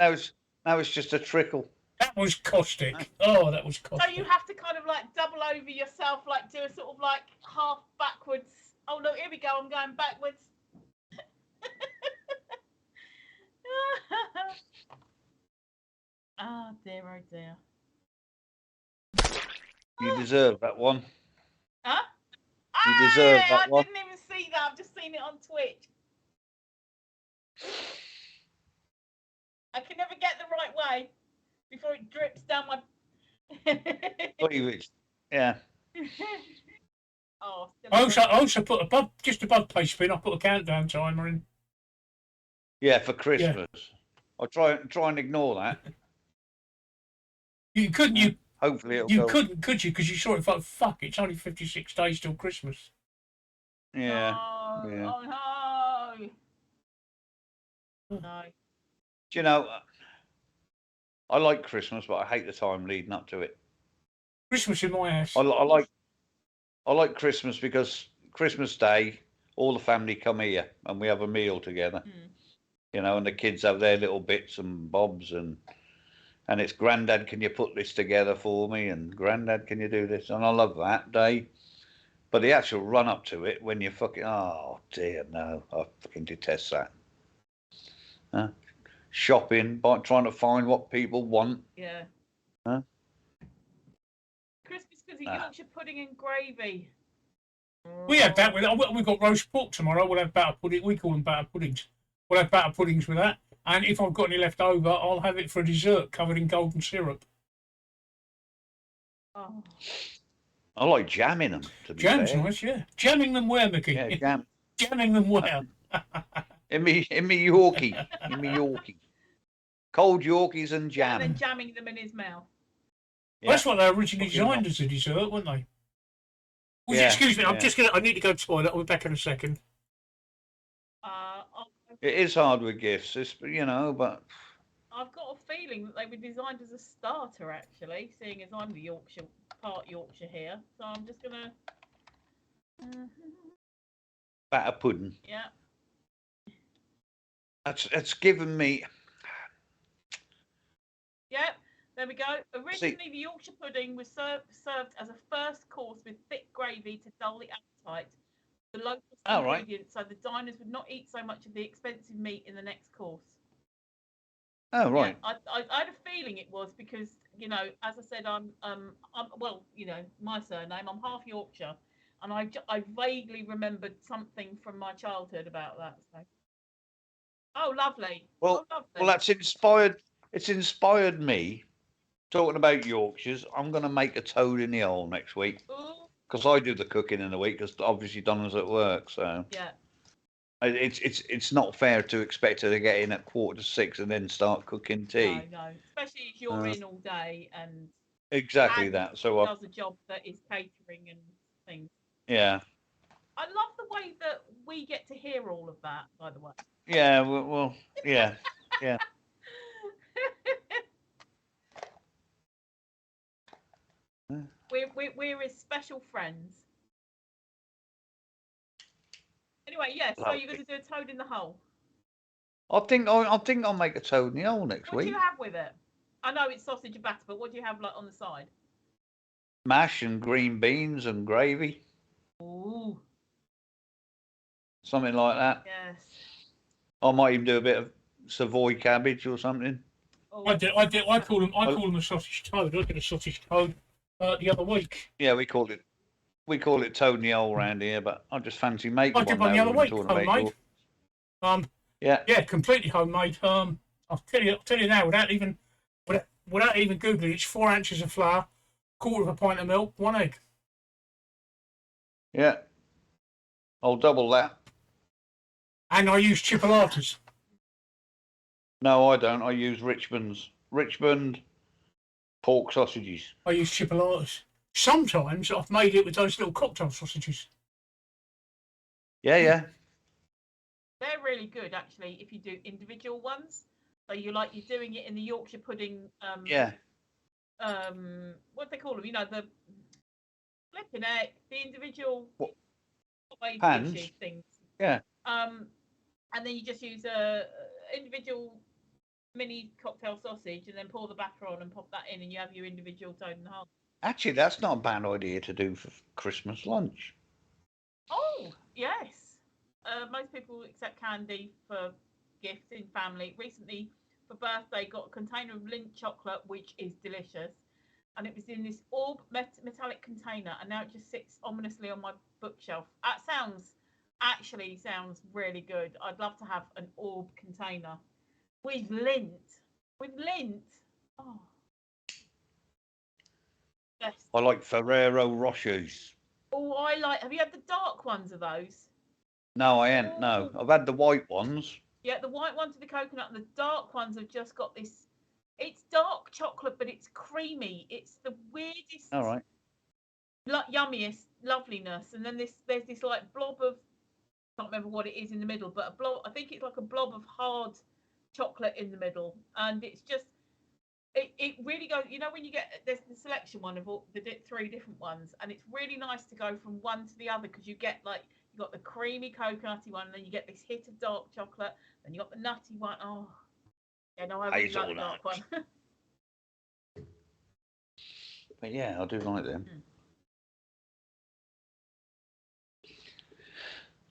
Now it's just a trickle. That was caustic. Oh, that was caustic. So you have to kind of like double over yourself, like do a sort of like half backwards. Oh look, here we go. I'm going backwards. Oh dear, oh dear. You deserve that one. Huh? You deserve that one. I didn't even see that. I've just seen it on Twitch. I can never get the right way before it drips down my. Yeah. Oh. I also put above page spin. I put a countdown timer in. Yeah, for Christmas. Yeah. I'll try and ignore that. You couldn't. Hopefully it'll you go. couldn't, could you? Because you saw it. Thought, fuck! It's only 56 days till Christmas. Yeah. Oh, yeah. Oh no. No. Do you know? I like Christmas, but I hate the time leading up to it. Christmas in my house. I like Christmas because Christmas Day, all the family come here and we have a meal together. You know, and the kids have their little bits and bobs and it's Grandad, can you put this together for me? And Grandad, can you do this? And I love that day. But the actual run up to it, when you're fucking, oh dear, no, I fucking detest that. Shopping, trying to find what people want. Yeah. Huh? Christmas because of Yorkshire pudding and gravy. We had that with. We've got roast pork tomorrow. We'll have batter pudding. We call them batter puddings. We'll have batter puddings with that. And if I've got any left over, I'll have it for a dessert covered in golden syrup. Oh. I like jamming them. Jam's nice, yeah. Jamming them where, Micky? Yeah, jam. Jamming them where? in me Yorkie. In me Yorkie. Cold Yorkies and jam. And then jamming them in his mouth. Yeah. Well, that's what they originally designed as a dessert, weren't they? Well, excuse me, I need to go to the toilet. I'll be back in a second. It is hard with gifts, but I've got a feeling that they were designed as a starter, actually, seeing as I'm the part Yorkshire here. So I'm just gonna batter pudding. Yeah. It's given me. Yep, there we go. Originally, the Yorkshire pudding was served as a first course with thick gravy to dull the appetite. The local ingredients, so the diners would not eat so much of the expensive meat in the next course. Oh right. Yeah, I had a feeling it was because as I said, I'm well, my surname. I'm half Yorkshire, and I vaguely remembered something from my childhood about that. So. Oh, lovely. Well, that's inspired. It's inspired me. Talking about Yorkshires, I'm going to make a toad in the hole next week. Because I do the cooking in the week, because obviously Donna's at work, so. Yeah. It's not fair to expect her to get in at 5:45 and then start cooking tea. No, especially if you're in all day and exactly that. So does a job that is catering and things. Yeah. I love the way that we get to hear all of that. By the way. Yeah. Well. Yeah. Yeah. We're his special friends. Anyway, yes. So you're going to do a toad in the hole. I think I'll make a toad in the hole next week. What do you have with it? I know it's sausage and batter, but what do you have like on the side? Mash and green beans and gravy. Ooh. Something like that. Yes. I might even do a bit of Savoy cabbage or something. Oh. I call them a sausage toad. I did a sausage toad the other week. Yeah, we call it toad in the hole around here, but I just fancy making I did one the other week, homemade. Yeah, completely homemade. I'll tell you now, without even googling, it's 4 ounces of flour, 1/4 of a pint of milk, 1 egg. Yeah, I'll double that. And I use chipolatas. No, I don't. I use Richmond pork sausages. I use chipolatas. Sometimes I've made it with those little cocktail sausages. Yeah. They're really good, actually, if you do individual ones. So you're doing it in the Yorkshire pudding. Yeah. What do they call them? You know, the flipping egg, the individual pans things. Yeah. And then you just use a individual mini cocktail sausage, and then pour the batter on and pop that in, and you have your individual toad in the hole. Actually, that's not a bad idea to do for Christmas lunch. Oh yes. Most people accept candy for gifts in family. Recently, for birthday, got a container of Lindt chocolate, which is delicious, and it was in this orb metallic container, and now it just sits ominously on my bookshelf. That sounds really good. I'd love to have an orb container with Lindt. Oh, yes. I like Ferrero Rochers. Oh, have you had the dark ones of those? No, I ain't. No, I've had the white ones. Yeah, the white ones with the coconut, and the dark ones have just got this. It's dark chocolate, but it's creamy. It's the weirdest. All right. Yummiest loveliness, and then there's this like blob of, I can't remember what it is in the middle, but a blob. I think it's like a blob of hard chocolate in the middle, and it's just. It really goes. You know when you get there's the selection one of all the 3 different ones, and it's really nice to go from one to the other because you get like. You got the creamy coconutty one, and then you get this hit of dark chocolate, then you got the nutty one. Oh, yeah, no, I really like the dark one. But yeah, I do like them.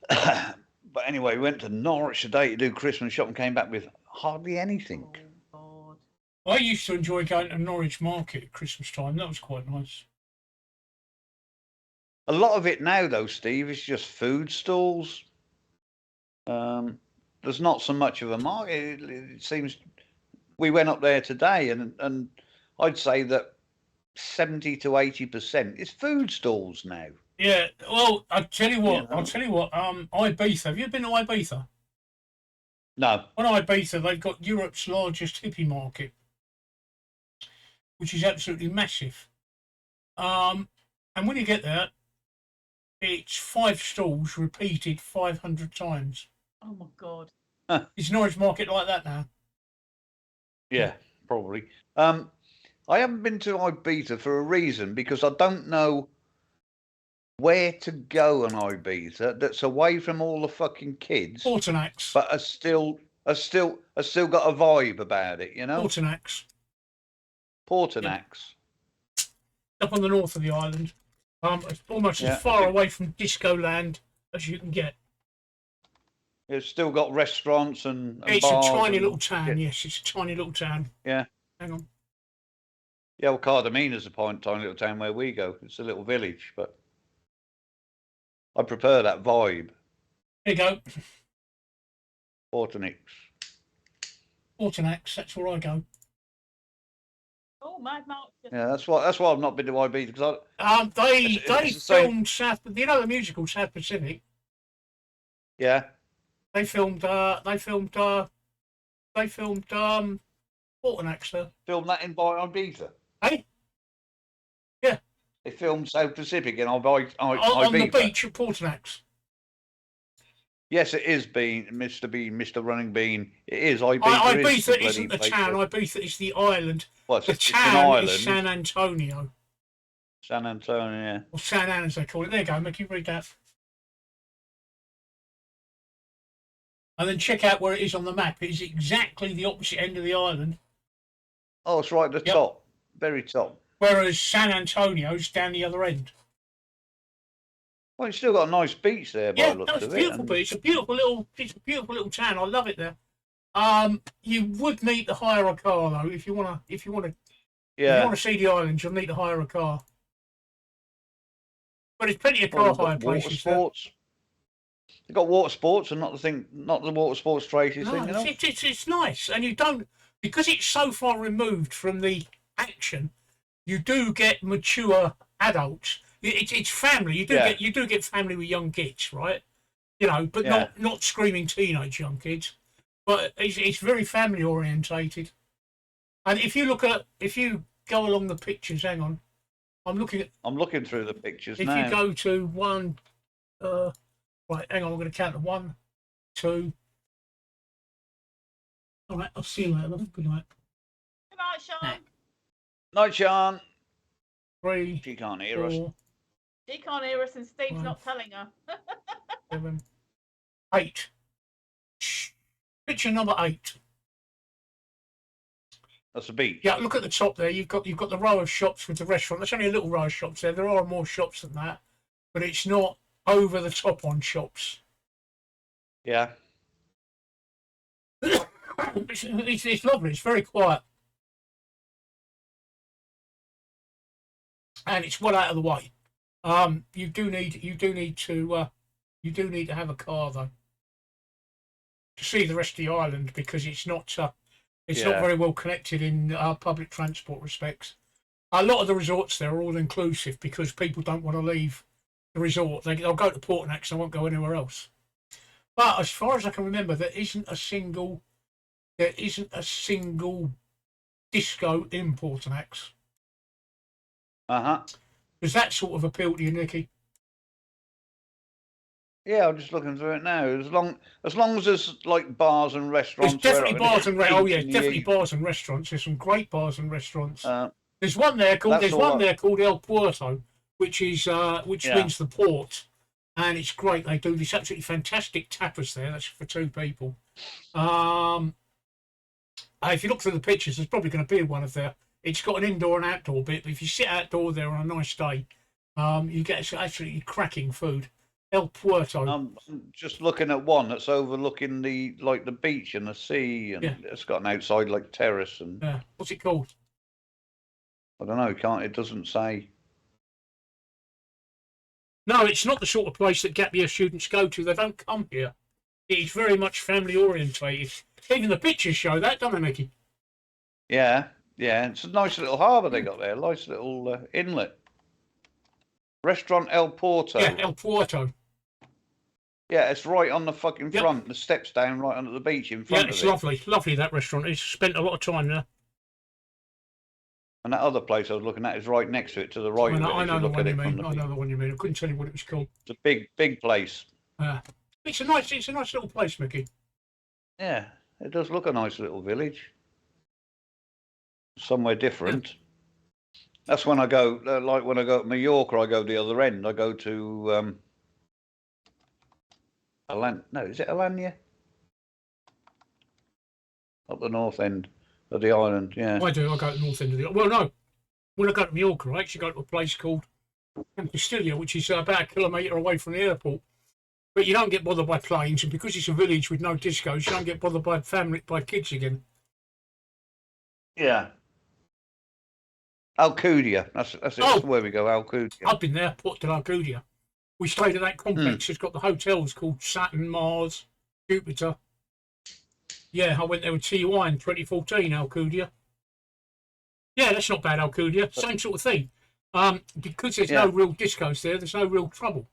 But anyway, we went to Norwich today to do Christmas shop and came back with hardly anything. Oh, God. I used to enjoy going to Norwich Market at Christmas time. That was quite nice. A lot of it now, though, Steve, is just food stalls. There's not so much of a market. It seems we went up there today, and I'd say that 70 to 80% is food stalls now. Yeah, well, I'll tell you what. Ibiza. Have you been to Ibiza? No. On Ibiza, they've got Europe's largest hippie market, which is absolutely massive. And when you get there, it's 5 stalls repeated 500 times. Oh my God. Is Norwich Market like that now? Yeah, probably. I haven't been to Ibiza for a reason, because I don't know where to go on Ibiza that's away from all the fucking kids. Portanax. But has still got a vibe about it, you know? Portanax. Yeah. Up on the north of the island. It's almost as far away from disco land as you can get. It's still got restaurants and it's bars a tiny little town. Yes, it's a tiny little town. Yeah. Hang on. Yeah, well, Cardamina's a tiny little town where we go. It's a little village, but I prefer that vibe. There you go. Portanax, that's where I go. Oh, Mad Mark. Yeah, that's why I've not been to Ibiza, because they filmed South. You know the musical South Pacific. Yeah. They filmed Portanax there. Filmed that in Ibiza. Hey? Yeah. They filmed South Pacific in Ibiza. On the beach at Portanax. Yes, it is Bean, Mr. Bean, Mr. Running Bean. It is. Ibiza, Ibiza isn't the town. Ibiza is the island. Well, the town is San Antonio. San Antonio, yeah. Or San Ann, as they call it. There you go, Mickey, read that. And then check out where it is on the map. It is exactly the opposite end of the island. Oh, it's right at the top. Very top. Whereas San Antonio's down the other end. Well, it's still got a nice beach there, by the looks of it. It's a beautiful beach. It's a beautiful little town. I love it there. You would need to hire a car though if you want to see the island. You'll need to hire a car. But there's plenty of car hire places. Water sports. They've got water sports and not the water sports Tracey thing. You know? It's nice, and you don't, because it's so far removed from the action. You do get mature adults. It's family. You do get family with young kids, right? You know, but not screaming teenage young kids. But it's very family orientated. And if you go along the pictures, hang on, I'm looking through the pictures now. If you go to one, right, hang on, I'm going to count to 1, 2. All right, I'll see you later. Good night. Good night, Sean. Night, Sean. 3. She can't hear 4, us. She can't hear us, and Steve's 5, not telling her. 7, 8. Picture number 8. That's the beach. Yeah, look at the top there. You've got the row of shops with the restaurant. There's only a little row of shops there. There are more shops than that, but it's not over the top on shops. Yeah. It's lovely. It's very quiet, and it's well out of the way. You do need to have a car though to see the rest of the island, because it's not very well connected in public transport respects. A lot of the resorts there are all inclusive because people don't want to leave the resort. They'll go to Portanax and won't go anywhere else. But as far as I can remember, there isn't a single disco in Portanax. Does that sort of appeal to you, Nicky? Yeah, I'm just looking through it now. As long as there's like bars and restaurants. There's definitely bars and restaurants. Oh yeah, definitely bars and restaurants. There's some great bars and restaurants. There's one there called El Puerto, which means the port, and it's great. They do this absolutely fantastic tapas there. That's for 2 people. If you look through the pictures, there's probably going to be one of there. It's got an indoor and outdoor bit, but if you sit outdoor there on a nice day, you get absolutely cracking food. El Puerto. I'm just looking at one that's overlooking the beach and the sea, and it's got an outside terrace and. Yeah. What's it called? I don't know. It doesn't say. No, it's not the sort of place that gap year students go to. They don't come here. It is very much family orientated. Even the pictures show that, don't they, Micky? Yeah. It's a nice little harbour they got there. Nice little inlet. Restaurant El Puerto. Yeah, El Puerto. Yeah, it's right on the fucking front. The steps down right onto the beach in front of it. Yeah, it's lovely that restaurant. It's spent a lot of time there. And that other place I was looking at is right next to it, to the right of it. I know the one you mean. I know the one you mean. I couldn't tell you what it was called. It's a big place. It's a nice little place, Micky. Yeah, it does look a nice little village. Somewhere different. That's when I go, like when I go to Mallorca, I go the other end. I go to is it Alanya? Up the north end of the island, yeah. I do. I go to the north end of the island. Well, no. When I go to Mallorca, I actually go to a place called Castilla, which is about a kilometre away from the airport. But you don't get bothered by planes, and because it's a village with no discos, you don't get bothered by kids again. Yeah. Alcudia. That's it. That's where we go, Alcudia. I've been there, Port de Alcudia. We stayed at that complex. It's got the hotels called Saturn, Mars, Jupiter. Yeah, I went there with TY in 2014, Alcudia. Yeah, that's not bad, Alcudia. Same sort of thing. Because there's no real discos there, there's no real trouble.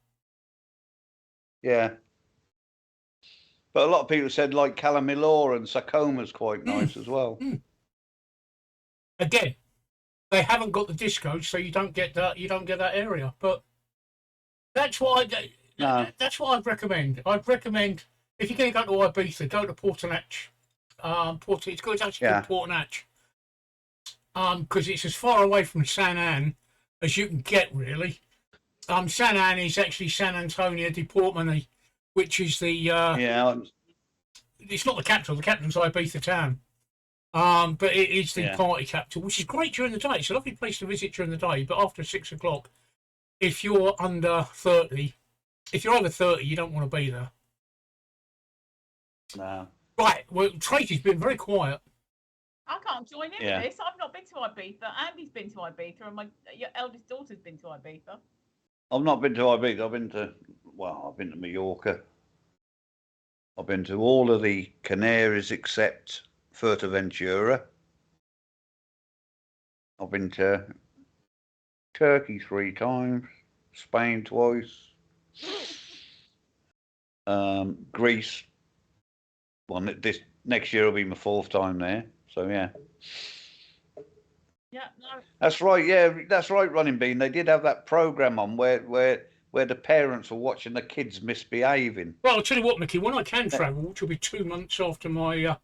Yeah. But a lot of people said like Calamilor and Sarcoma's quite nice as well. Again, they haven't got the discos, so you don't get that. You don't get that area. But that's what that's what I'd recommend. I'd recommend if you're going to go to Ibiza, go to Toothache. It's good. It's actually called Toothache. Because it's as far away from Samhain as you can get, really. Samhain is actually San Antonio de Portmany, which is the it's not the capital. The capital's Ibiza town. But it is the party capital, which is great during the day. It's a lovely place to visit during the day. But after 6 o'clock, if you're under 30, if you're over 30, you don't want to be there. No. Right. Well, Tracey's been very quiet. I can't join in with this. I've not been to Ibiza. Andy's been to Ibiza, and your eldest daughter's been to Ibiza. I've not been to Ibiza. I've been to Mallorca. I've been to all of the Canaries except Fuerteventura. I've been to Turkey 3 times, Spain twice, Greece. Well, this next year will be my 4th time there. So yeah. Yeah, no. That's right. Yeah, that's right. Running Bean. They did have that program on where the parents were watching the kids misbehaving. Well, I'll tell you what, Micky. When I can travel, which will be 2 months after my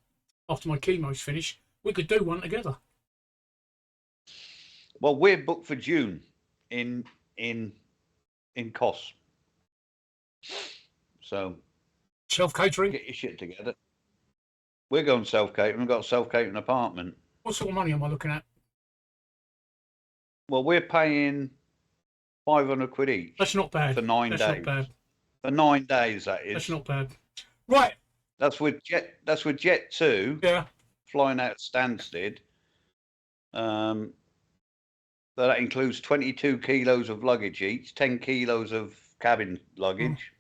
chemo's finished, we could do one together. Well, we're booked for June in Kos. So self-catering. Get your shit together. We're going self-catering. We've got a self-catering apartment. What sort of money am I looking at? Well, we're paying 500 quid each. That's not bad. For 9 days. That's not bad. For 9 days, that is. That's not bad. Right. That's with Jet 2. Yeah. Flying out of Stansted. That includes 22 kilos of luggage each, 10 kilos of cabin luggage.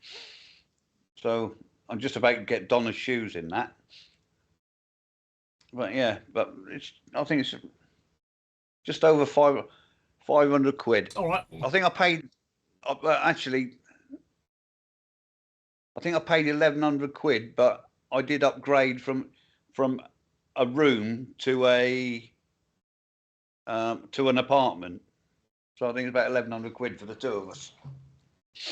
So I'm just about to get Donna's shoes in that. But yeah, I think it's just over 500 quid. All right. I think I paid. Actually, I think I paid 1,100 quid, but I did upgrade from a room to an apartment. So I think it's about 1,100 quid for the 2 of us.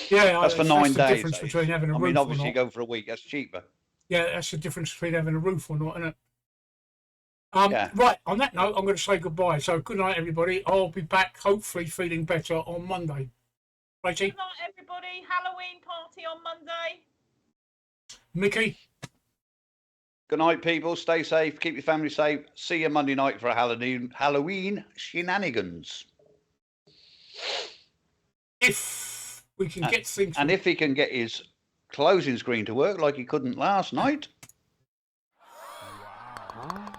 Yeah, that's for 9 days. The difference between having a roof. I mean, obviously, you go for a week. That's cheaper. Yeah, that's the difference between having a roof or not, isn't it? Right, on that note, I'm going to say goodbye. So good night, everybody. I'll be back, hopefully feeling better on Monday. Tracey? Good night, everybody. Halloween party on Monday. Micky? Good night, people. Stay safe. Keep your family safe. See you Monday night for a Halloween shenanigans. If we can get things... And if he can get his closing screen to work like he couldn't last night... Wow.